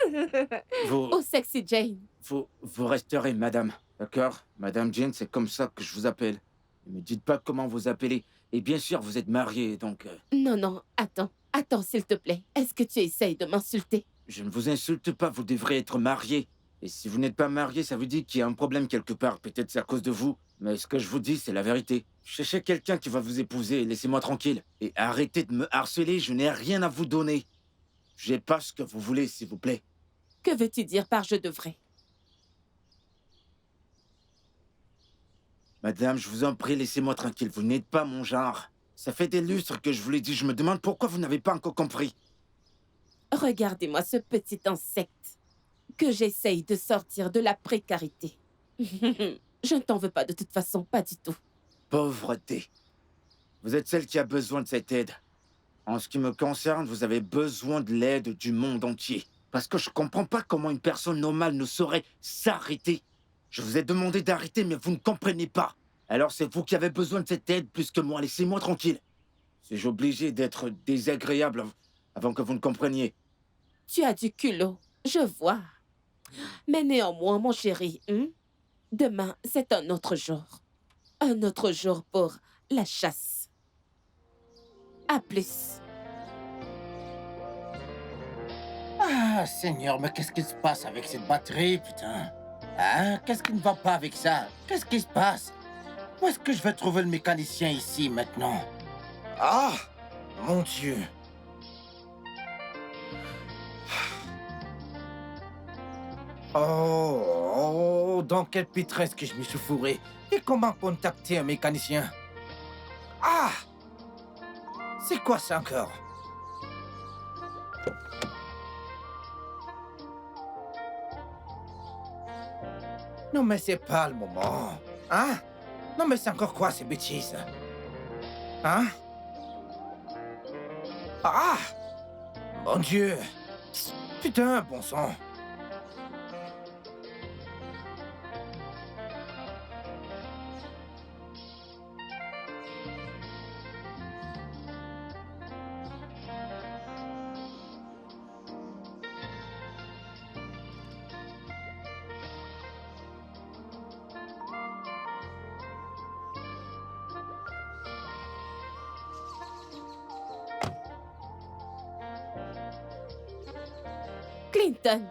Vous, Oh, sexy Jane. vous resterez madame, d'accord? Madame Jane, c'est comme ça que je vous appelle. Ne me dites pas comment vous appelez. Et bien sûr, vous êtes mariée, donc... Non, non, attends. Attends, s'il te plaît. Est-ce que tu essayes de m'insulter? Je ne vous insulte pas, vous devrez être mariée. Et si vous n'êtes pas mariée, ça veut dire qu'il y a un problème quelque part. Peut-être c'est à cause de vous. Mais ce que je vous dis, c'est la vérité. Cherchez quelqu'un qui va vous épouser et laissez-moi tranquille. Et arrêtez de me harceler, je n'ai rien à vous donner. J'ai pas ce que vous voulez, s'il vous plaît. Que veux-tu dire par je devrais? Madame, je vous en prie, laissez-moi tranquille. Vous n'êtes pas mon genre. Ça fait des lustres que je vous l'ai dit. Je me demande pourquoi vous n'avez pas encore compris. Regardez-moi ce petit insecte. Que j'essaye de sortir de la précarité. Je ne t'en veux pas de toute façon, pas du tout. Pauvreté. Vous êtes celle qui a besoin de cette aide. En ce qui me concerne, vous avez besoin de l'aide du monde entier. Parce que je comprends pas comment une personne normale ne saurait s'arrêter. Je vous ai demandé d'arrêter, mais vous ne comprenez pas. Alors c'est vous qui avez besoin de cette aide plus que moi. Laissez-moi tranquille. Suis-je obligé d'être désagréable avant que vous ne compreniez? Tu as du culot, je vois. Mais néanmoins, mon chéri, demain, c'est un autre jour. Un autre jour pour la chasse. À plus. Ah, Seigneur, mais qu'est-ce qui se passe avec cette batterie, putain? Hein? Qu'est-ce qui ne va pas avec ça? Qu'est-ce qui se passe? Où est-ce que je vais trouver le mécanicien ici, maintenant? Ah! Mon Dieu! Oh, dans quelle pétresse que je me suis fourré? Et comment contacter un mécanicien? Ah! C'est quoi ça encore? Non, mais c'est pas le moment. Hein? Non, mais c'est encore quoi ces bêtises? Hein? Ah! Mon Dieu! Putain, bon sang! Clinton,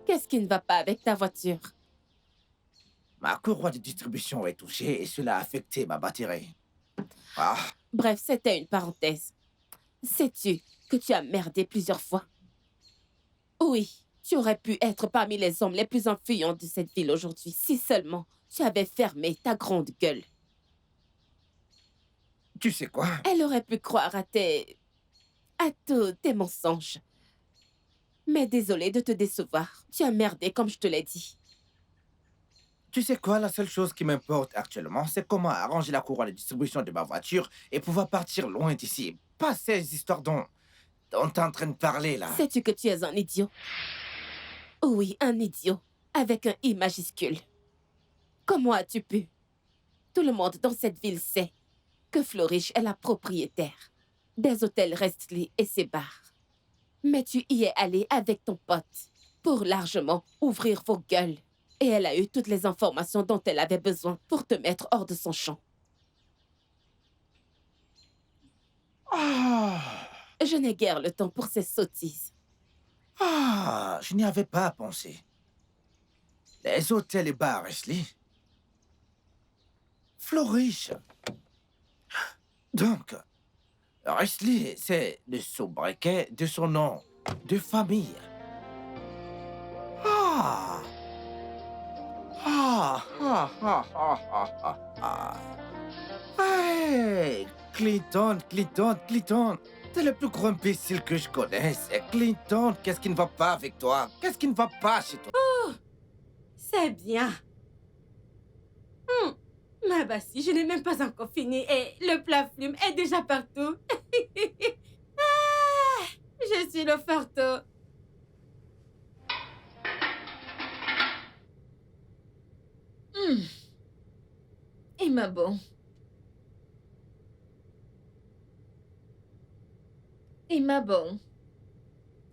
qu'est-ce qui ne va pas avec ta voiture? Ma courroie de distribution est touchée et cela a affecté ma batterie. Ah! Bref, c'était une parenthèse. Sais-tu que tu as merdé plusieurs fois? Oui, tu aurais pu être parmi les hommes les plus influents de cette ville aujourd'hui, si seulement tu avais fermé ta grande gueule. Tu sais quoi? Elle aurait pu croire à tous tes mensonges. Mais désolée de te décevoir. Tu as merdé comme je te l'ai dit. Tu sais quoi? La seule chose qui m'importe actuellement, c'est comment arranger la courroie de distribution de ma voiture et pouvoir partir loin d'ici. Pas ces histoires dont t'es en train de parler, là. Sais-tu que tu es un idiot? Oui, un idiot. Avec un I majuscule. Comment as-tu pu? Tout le monde dans cette ville sait que Flourish est la propriétaire des hôtels Restley et ses bars. Mais tu y es allé avec ton pote pour largement ouvrir vos gueules. Et elle a eu toutes les informations dont elle avait besoin pour te mettre hors de son champ. Ah! Je n'ai guère le temps pour ces sottises. Ah! Je n'y avais pas pensé. Les hôtels et bars, Ashley. Flourish. Donc, Risley, c'est le sobriquet de son nom de famille. Ah. Ah, ah, ah, ah, ah, ah, ah. Hey, Clinton. T'es le plus grand imbécile que je connaisse. Clinton, qu'est-ce qui ne va pas avec toi? Qu'est-ce qui ne va pas chez toi? C'est bien. Ma Bassie, je n'ai même pas encore fini et le plat flume est déjà partout. Ah, je suis le fardeau. Et ma bon. Et ma bon.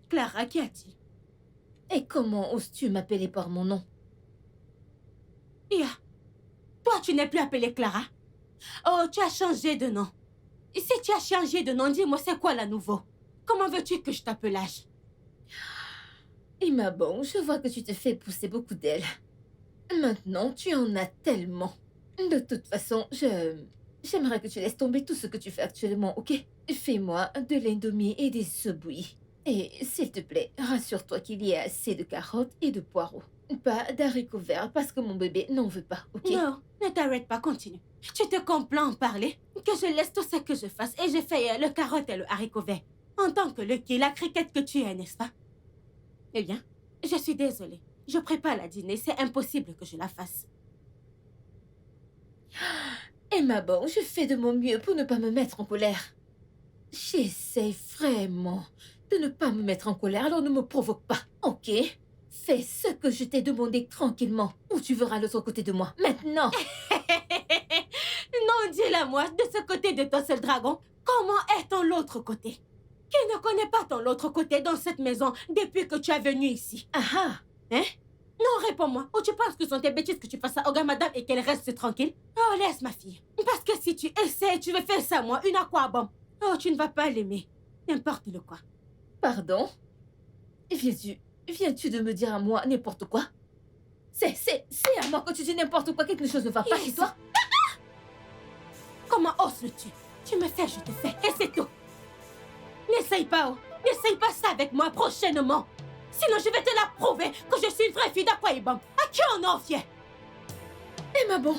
Clara, qu'y a-t-il? Et comment oses-tu m'appeler par mon nom? Ia, toi, tu n'es plus appelée Clara. Oh, tu as changé de nom. Et si tu as changé de nom, dis-moi, c'est quoi la nouveau? Comment veux-tu que je t'appelage? Et ma bon, je vois que tu te fais pousser beaucoup d'ailes. Maintenant, tu en as tellement. De toute façon, j'aimerais que tu laisses tomber tout ce que tu fais actuellement, ok? Fais-moi de l'indomie et des œufs bouillis. Et s'il te plaît, rassure-toi qu'il y a assez de carottes et de poireaux. Pas d'haricots verts parce que mon bébé n'en veut pas, ok? Non, ne t'arrête pas, continue. Tu te complais en parler? Que je laisse tout ce que je fasse et je fais le carotte et le haricot vert. En tant que Lucky, la criquette que tu es, n'est-ce pas? Eh bien, je suis désolée. Je prépare la dîner, c'est impossible que je la fasse. Et ma bon, je fais de mon mieux pour ne pas me mettre en colère. J'essaie vraiment de ne pas me mettre en colère, alors ne me provoque pas, ok? Fais ce que je t'ai demandé tranquillement, ou tu verras l'autre côté de moi, maintenant. Non, dis-la-moi, de ce côté de ton seul dragon, comment est ton l'autre côté? Qui ne connaît pas ton l'autre côté dans cette maison depuis que tu es venu ici? Ah ah! Hein? Non, réponds-moi. Ou tu penses que ce sont tes bêtises que tu fasses ça au gars, madame, et qu'elle reste tranquille? Oh, laisse ma fille. Parce que si tu essaies, tu veux faire ça à moi, une aquabombe. Oh, tu ne vas pas l'aimer. N'importe le quoi. Pardon? Viens-tu de me dire à moi n'importe quoi? C'est à moi que tu dis n'importe quoi, quelque chose ne va pas chez toi? Comment oses-tu? Tu me fais, je te fais, et c'est tout. N'essaye pas, oh. N'essaye pas ça avec moi prochainement. Sinon, je vais te la prouver que je suis une vraie fille d'Akwaibom. À qui on en fier? Eh ma bon,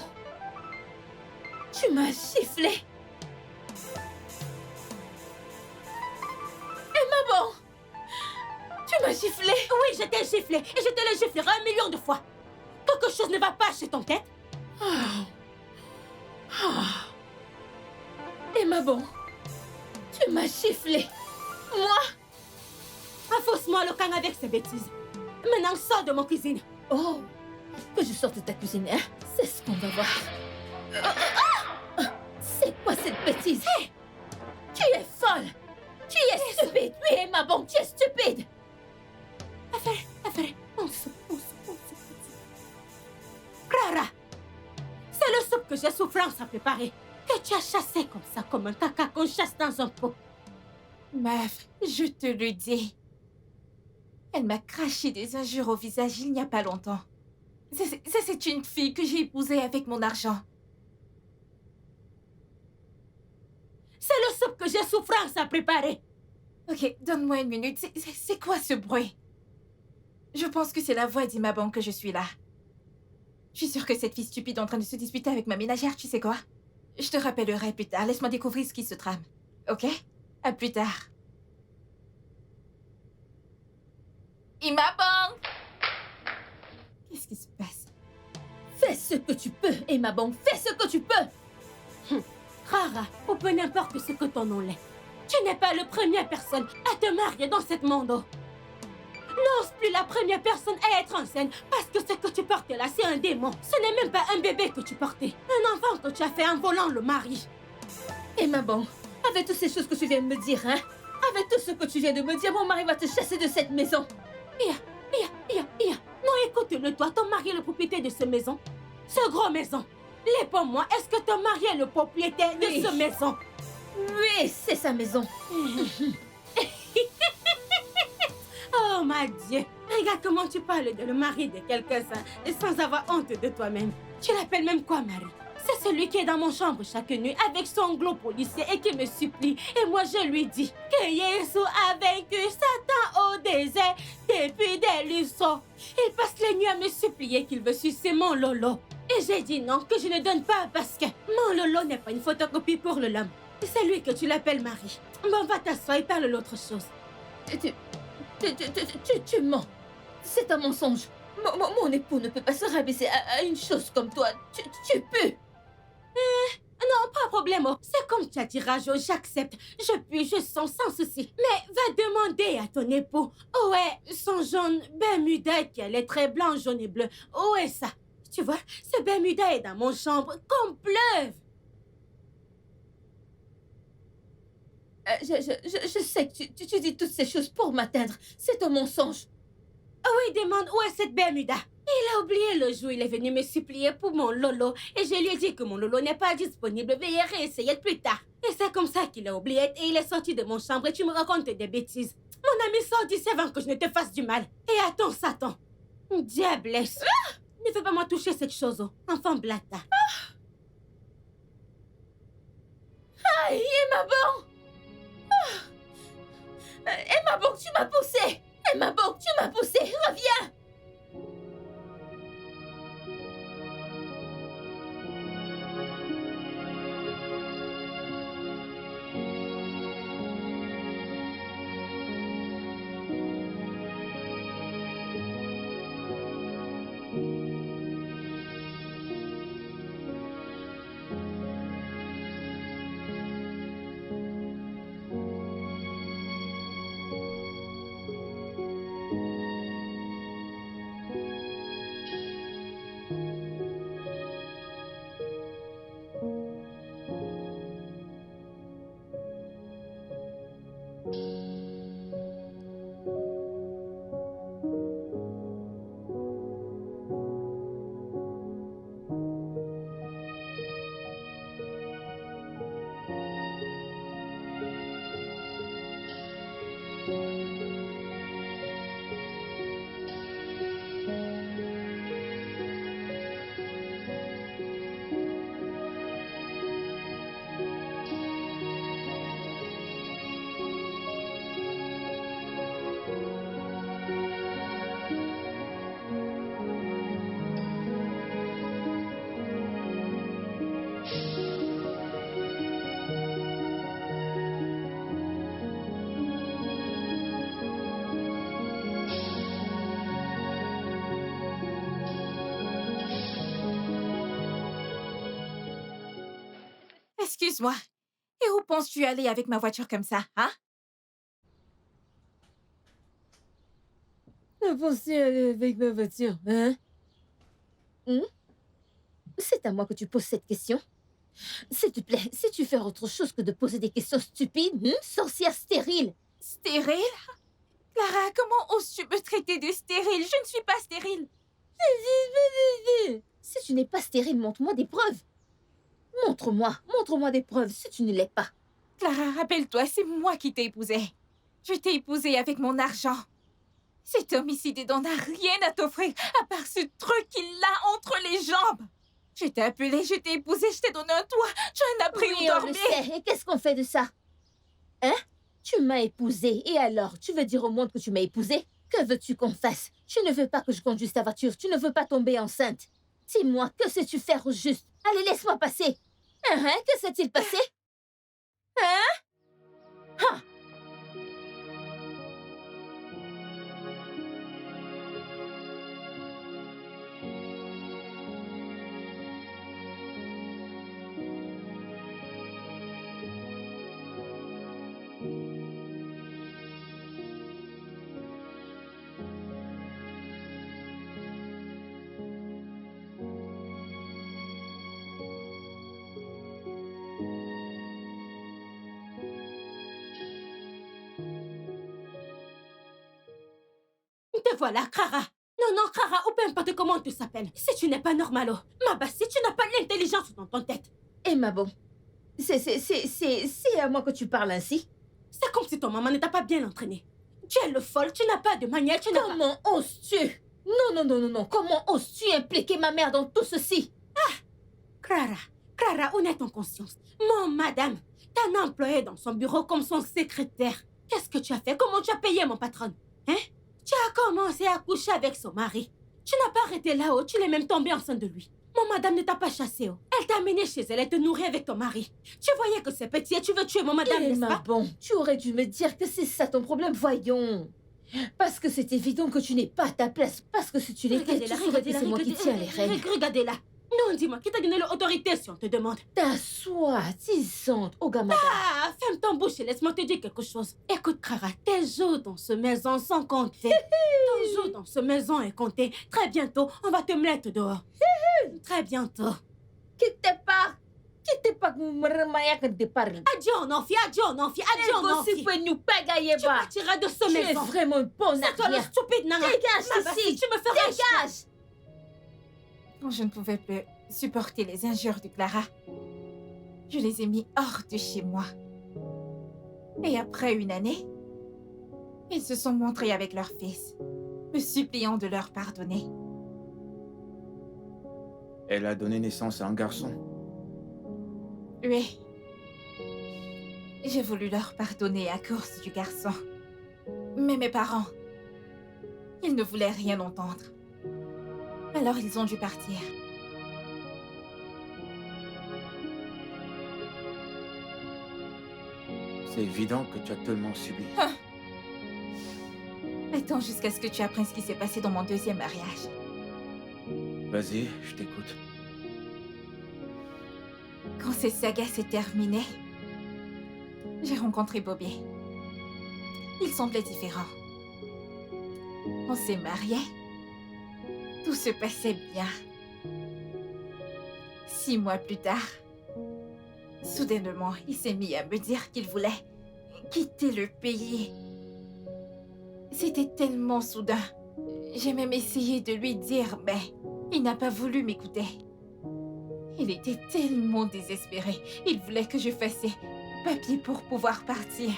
tu m'as giflé. Eh ma bon, tu m'as giflé. Oui, je t'ai giflé et je te le giflerai 1 million de fois. Quelque chose ne va pas chez ton tête? Eh ma bon, tu m'as giflé. Moi? Affausse-moi le camp avec ces bêtises. Maintenant, sors de mon cuisine. Oh, que je sorte de ta cuisine, hein? C'est ce qu'on va voir. C'est quoi cette bêtise? Hey! Tu es folle! Tu es stupide! Oui, ma bon, tu es stupide! Affaire, on soupe. Clara, c'est le soupe que j'ai souffrance à préparer. Que tu as chassé comme ça, comme un caca qu'on chasse dans un pot. Meuf, je te le dis. Elle m'a craché des injures au visage il n'y a pas longtemps. C'est une fille que j'ai épousée avec mon argent. C'est le soupe que j'ai souffrance à préparer. Ok, donne-moi 1 minute. C'est quoi ce bruit? Je pense que c'est la voix d'Imaban que je suis là. Je suis sûre que cette fille stupide est en train de se disputer avec ma ménagère, tu sais quoi? Je te rappellerai plus tard. Laisse-moi découvrir ce qui se trame. Ok? À plus tard. Imaban! Qu'est-ce qui se passe? Fais ce que tu peux, Emma Bong, fais ce que tu peux! Rara, ou peu n'importe ce que ton nom l'est. Tu n'es pas la première personne à te marier dans cette monde. N'ose plus la première personne à être enceinte parce que ce que tu portes là, c'est un démon. Ce n'est même pas un bébé que tu portais. Un enfant que tu as fait en volant le mari. Emma Bong, avec toutes ces choses que tu viens de me dire, hein? Avec tout ce que tu viens de me dire, mon mari va te chasser de cette maison. Ia. Non, écoute-le, toi, ton mari est le propriétaire de cette maison. Ce gros maison. Réponds-moi, est-ce que ton mari est le propriétaire de cette maison? Oui, c'est sa maison. Oh, ma Dieu. Regarde comment tu parles de le mari de quelqu'un sans avoir honte de toi-même. Tu l'appelles même quoi, Marie? C'est celui qui est dans mon chambre chaque nuit avec son glow policier et qui me supplie. Et moi, je lui dis que Jésus a vaincu Satan au désert depuis des lustres. Il passe les nuits à me supplier qu'il veut sucer mon Lolo. Et j'ai dit non, que je ne donne pas parce que mon Lolo n'est pas une photocopie pour le lhomme. C'est lui que tu l'appelles Marie. Bon, va t'asseoir et parle l'autre chose. Tu mens. C'est un mensonge. Mon époux ne peut pas se rabaisser à une chose comme toi. Tu peux. Non, pas de problème. C'est comme tu as dit, Rajo, j'accepte. Je puis, je sens sans souci. Mais va demander à ton époux où est son jaune Bermuda qui est très blanc, jaune et bleu. Où est ça? Tu vois, ce Bermuda est dans mon chambre comme pleuve. Je sais que tu dis toutes ces choses pour m'atteindre. C'est un mensonge. Oui, demande où est cette Bermuda. Il a oublié le jour où il est venu me supplier pour mon Lolo. Et je lui ai dit que mon Lolo n'est pas disponible. Veuillez réessayer plus tard. Et c'est comme ça qu'il a oublié. Et il est sorti de mon chambre et tu me racontes des bêtises. Mon ami sort d'ici avant que je ne te fasse du mal. Et attends, Satan. Diablesse. Ne fais pas moi toucher cette chose, enfant blata. Aïe, Emma Bon. Emma Bon, tu m'as poussé. Emma Bon, tu m'as poussé. Reviens. Excuse-moi. Et où penses-tu aller avec ma voiture comme ça, hein? Où penses-tu aller avec ma voiture, hein? C'est à moi que tu poses cette question. S'il te plaît, si tu fais autre chose que de poser des questions stupides, sorcière stérile. Stérile? Clara, comment oses-tu me traiter de stérile? Je ne suis pas stérile. Si tu n'es pas stérile, montre-moi des preuves. Montre-moi des preuves si tu ne l'es pas. Clara, rappelle-toi, c'est moi qui t'ai épousée. Je t'ai épousée avec mon argent. Cet homicide n'en a rien à t'offrir, à part ce truc qu'il a entre les jambes. Je t'ai appelée, je t'ai épousée, je t'ai donné un toit, j'ai un abri où dormir. On le sait. Et qu'est-ce qu'on fait de ça? Hein? Tu m'as épousée, et alors? Tu veux dire au monde que tu m'as épousée? Que veux-tu qu'on fasse? Tu ne veux pas que je conduise ta voiture, tu ne veux pas tomber enceinte. Dis-moi, que sais-tu faire au juste? Allez, laisse-moi passer. Que s'est-il passé? Te voilà, Clara. Non, Clara, ou peu importe comment tu s'appelles. Si tu n'es pas normalo, si tu n'as pas l'intelligence dans ton tête. Emma Bon, c'est à moi que tu parles ainsi? C'est comme si ton maman ne t'a pas bien entraînée. Tu es le folle, tu n'as pas de manière, tu n'as pas... Comment oses-tu? Non. Comment oses-tu impliquer ma mère dans tout ceci? Clara, Clara, honnête en conscience. Mon madame, t'as un employé dans son bureau comme son secrétaire. Qu'est-ce que tu as fait? Comment tu as payé mon patron? Hein? Tu as commencé à coucher avec son mari. Tu n'as pas arrêté là-haut, tu l'es même tombée enceinte de lui. Mon madame ne t'a pas chassé. Oh. Elle t'a amené chez elle et te nourrit avec ton mari. Tu voyais que c'est petit et tu veux tuer mon madame, n'est-ce Emma, pas? bon, tu aurais dû me dire que c'est ça ton problème, voyons. Parce que c'est évident que tu n'es pas à ta place. Parce que si tu l'étais, tu saurais que c'est moi qui tiens les rênes. Regardez-la. Non, dis-moi, qui t'a donné l'autorité si on te demande? T'assois, disante, Oga madame. Ah, ferme ton bouche et laisse-moi te dire quelque chose. Écoute, Clara, tes jours dans ce maison sont comptés. Ton jour dans ce maison est compté. Très bientôt, on va te mettre dehors. Très bientôt. Quittez pas que vous me remayez quand tu parles. Adieu, non, fille, adieu, non, fille, adieu, non, fille. nous pagailler Tu partiras de ce Tu es maison. vraiment une bonne C'est toi le arrière. stupide, Nana. Dégage Ma d'ici. fille, tu me feras Dégage. Quand je ne pouvais plus supporter les injures de Clara, je les ai mis hors de chez moi. Et après une année, ils se sont montrés avec leur fils, me suppliant de leur pardonner. Elle a donné naissance à un garçon. Oui. J'ai voulu leur pardonner à cause du garçon. Mais mes parents, ils ne voulaient rien entendre. Alors ils ont dû partir. C'est évident que tu as tellement subi. Attends jusqu'à ce que tu apprennes ce qui s'est passé dans mon deuxième mariage. Vas-y, je t'écoute. Quand cette saga s'est terminée, j'ai rencontré Bobby. Il semblait différent. On s'est mariés. Tout se passait bien. 6 mois plus tard, soudainement, il s'est mis à me dire qu'il voulait quitter le pays. C'était tellement soudain. J'ai même essayé de lui dire, mais il n'a pas voulu m'écouter. Il était tellement désespéré. Il voulait que je fasse ses papiers pour pouvoir partir.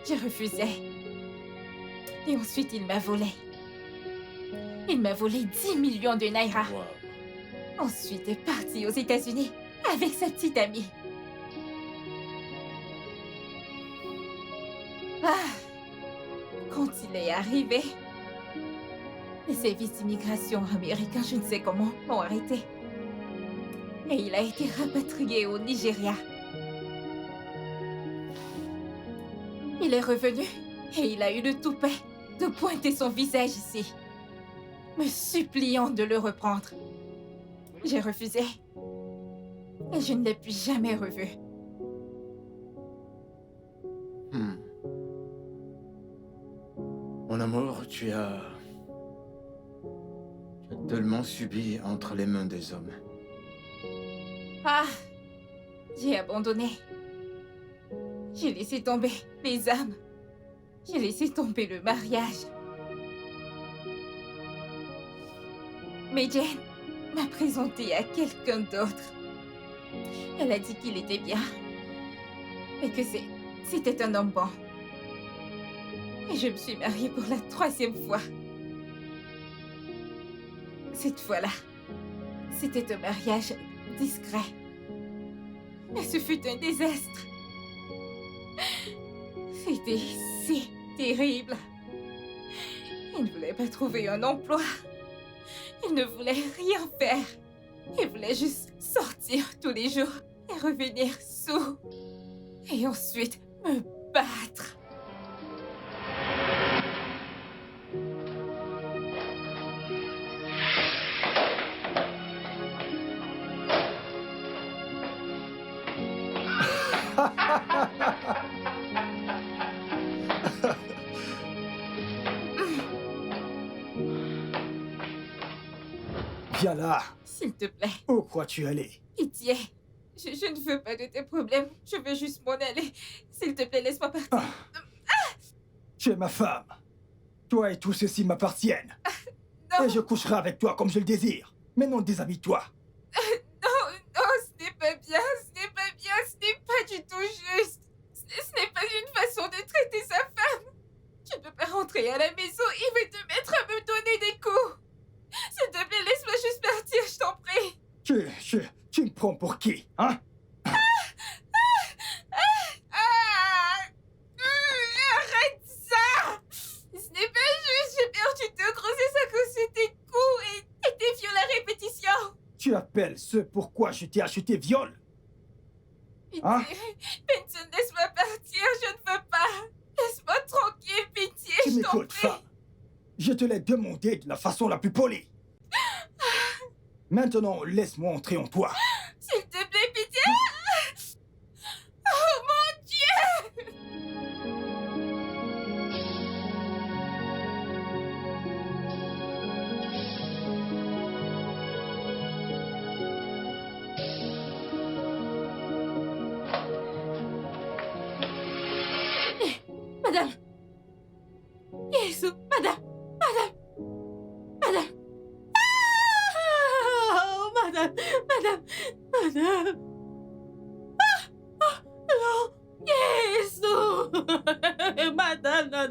J'ai refusé. Et ensuite, il m'a volé. Il m'a volé 10 millions de naira. Wow. Ensuite, est parti aux États-Unis avec sa petite amie. Ah! Quand il est arrivé, les services d'immigration américains, je ne sais comment, l'ont arrêté. Et il a été rapatrié au Nigeria. Il est revenu et il a eu le toupet de pointer son visage ici, me suppliant de le reprendre. J'ai refusé. Et je ne l'ai plus jamais revu. Mon amour, tu as tellement subi entre les mains des hommes. Ah! J'ai abandonné. J'ai laissé tomber les âmes. J'ai laissé tomber le mariage. Mais Jane m'a présenté à quelqu'un d'autre. Elle a dit qu'il était bien. Et que c'était un homme bon. Et je me suis mariée pour la 3e fois. Cette fois-là, c'était un mariage discret. Mais ce fut un désastre. C'était si terrible. Il ne voulait pas trouver un emploi. Il ne voulait rien faire. Il voulait juste sortir tous les jours et revenir sous. Et ensuite me battre. Viens là. S'il te plaît, Où crois-tu aller? pitié. Je ne veux pas de tes problèmes. Je veux juste m'en aller. S'il te plaît, laisse-moi partir. Tu es ma femme. Toi et tout ceci m'appartiennent. Non, Et je coucherai avec toi comme je le désire. Mais non, déshabille-toi. non, ce n'est pas bien. Ce n'est pas bien. Ce n'est pas du tout juste. Ce n'est pas une façon de traiter sa femme. Tu ne peux pas rentrer à la maison. Il va te mettre à me donner des coups. S'il te plaît, laisse-moi juste partir, je t'en prie. Tu me prends pour qui, hein? Arrête ça! Ce n'est pas juste, j'ai perdu 2 grossesses à cause de tes coups et tes viols à répétition. Tu appelles ce pourquoi je t'ai acheté viol? Pitié, Hein? Benson, laisse-moi partir, je ne veux pas. Laisse-moi tranquille, pitié, Tu je t'en m'écoutes, prie. femme. Je te l'ai demandé de la façon la plus polie. Maintenant, laisse-moi entrer en toi. S'il te plaît, pitié. Oh mon Dieu! Madame. Jésus, madame. Oh, madame. Non. Jésus. Madame, non.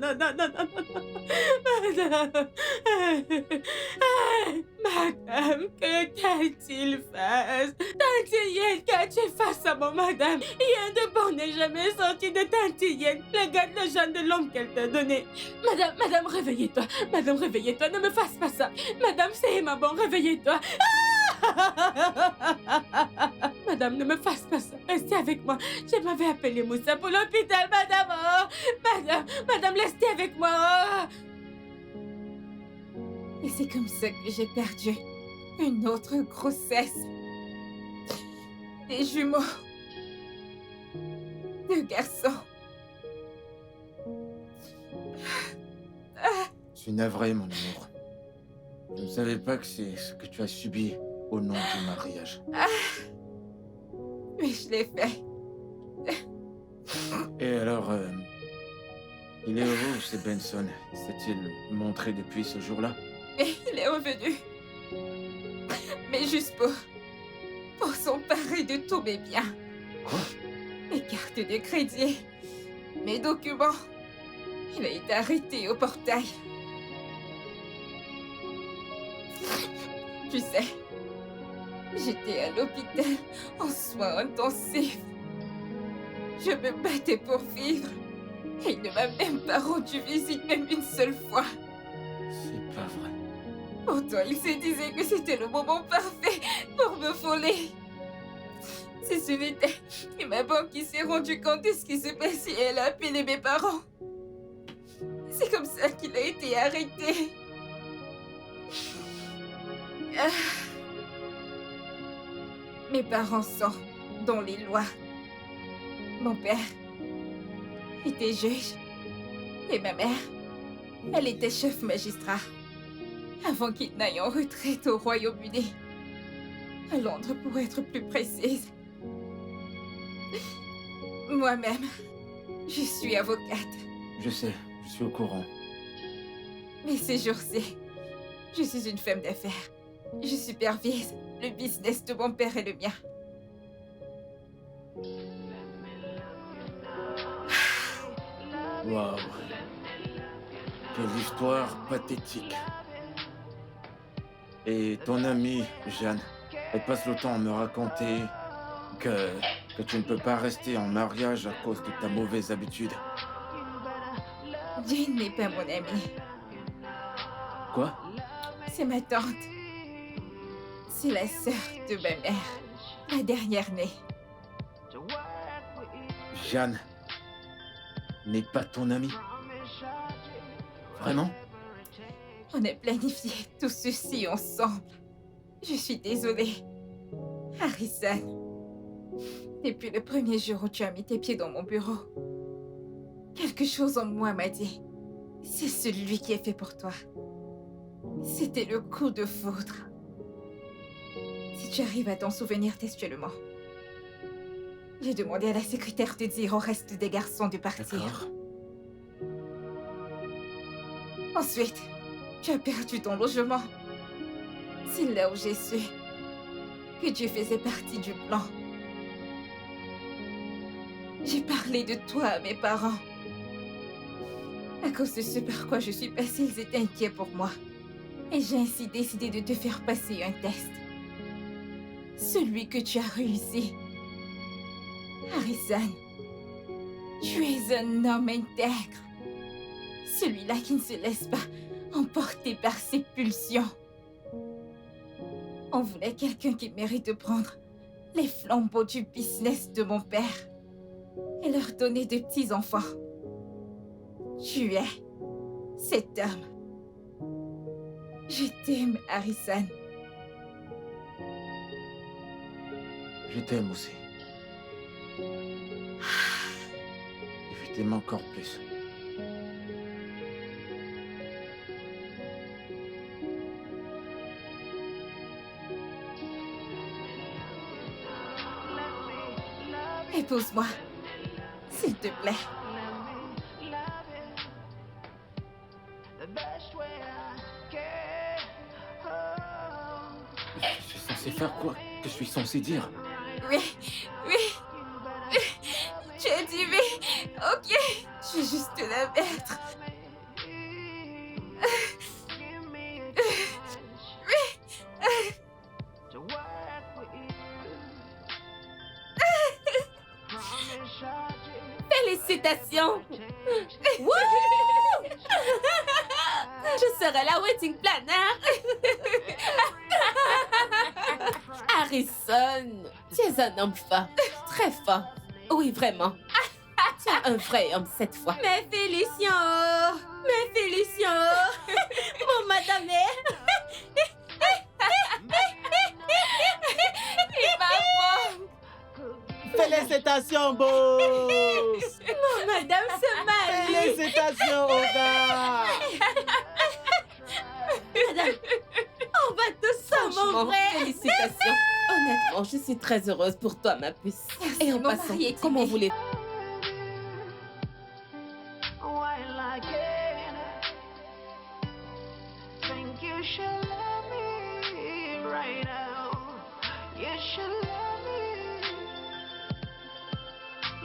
Madame, que qu'a-t-il fait? Tantine, qu'as-tu fait à mon madame? Rien de bon n'est jamais sorti de Tantine. Regarde le genre de l'homme qu'elle t'a donné. Madame, réveillez-toi. Madame, réveillez-toi. Ne me fasse pas ça. Madame, c'est ma bonne, réveillez-toi. Madame, ne me fasse pas ça. Restez avec moi. Je m'avais appelé Moussa pour l'hôpital, madame. Oh, madame, restez avec moi. Oh. Et c'est comme ça que j'ai perdu une autre grossesse. Des jumeaux. 2 garçons. Je suis navré, mon amour. Je ne savais pas que c'est ce que tu as subi au nom du mariage. Mais je l'ai fait. Et alors, il est heureux, c'est Benson. S'est-il montré depuis ce jour-là? Et il est revenu. Mais juste pour s'emparer de tous mes biens. Quoi? Mes cartes de crédit, mes documents. Il a été arrêté au portail. Tu sais, j'étais à l'hôpital en soins intensifs. Je me battais pour vivre. Et il ne m'a même pas rendu visite même une seule fois. C'est pas vrai. Pourtant, il se disait que c'était le moment parfait pour me voler. Si ce n'était que ma banque qui s'est rendue compte de ce qui se passait et elle a appelé mes parents. C'est comme ça qu'il a été arrêté. Ah. Mes parents sont dans les lois. Mon père était juge et ma mère, elle était chef magistrat. Avant qu'il n'aille en retraite au Royaume-Uni. À Londres, pour être plus précise. Moi-même, je suis avocate. Je sais, je suis au courant. Mais ces jours-ci, je suis une femme d'affaires. Je supervise le business de mon père et le mien. Waouh. Quelle histoire pathétique. Et ton amie, Jeanne, elle passe le temps à me raconter que tu ne peux pas rester en mariage à cause de ta mauvaise habitude. Jeanne n'est pas mon amie. Quoi? C'est ma tante. C'est la sœur de ma mère, la dernière née. Jeanne n'est pas ton amie? Vraiment? On a planifié tout ceci ensemble. Je suis désolée. Harrison, depuis le premier jour où tu as mis tes pieds dans mon bureau, quelque chose en moi m'a dit, c'est celui qui est fait pour toi. C'était le coup de foudre. Si tu arrives à t'en souvenir textuellement. J'ai demandé à la secrétaire de dire au reste des garçons de partir. D'accord. Ensuite, tu as perdu ton logement. C'est là où j'ai su que tu faisais partie du plan. J'ai parlé de toi à mes parents. À cause de ce par quoi je suis passée, ils étaient inquiets pour moi. Et j'ai ainsi décidé de te faire passer un test. celui que tu as réussi. Harrison, tu es un homme intègre. Celui-là qui ne se laisse pas emporter par ses pulsions. On voulait quelqu'un qui mérite de prendre les flambeaux du business de mon père et leur donner de petits-enfants. Tu es cet homme. Je t'aime, Harrison. Je t'aime aussi. Et je t'aime encore plus. Épouse-moi, s'il te plaît. Je suis censé faire quoi? Que je suis censé dire? Oui, oui. Tu as dit oui. Ok, je vais juste te la mettre. Félicitations! Wouh! Je serai la wedding planner! Harrison, tu es un homme fort, très fort. Oui, vraiment. Tu es un vrai homme cette fois. Mes félicitations! Mes félicitations! Mon madame est... Et ma femme. Félicitations, boss! Mon madame se marie! Félicitations, au gars! Madame, on va tous ça, mon Franchement, frère! félicitations. Honnêtement, je suis très heureuse pour toi, ma puce. Merci, Et en mon passant, mari est comment aimé. voulez While I can think you should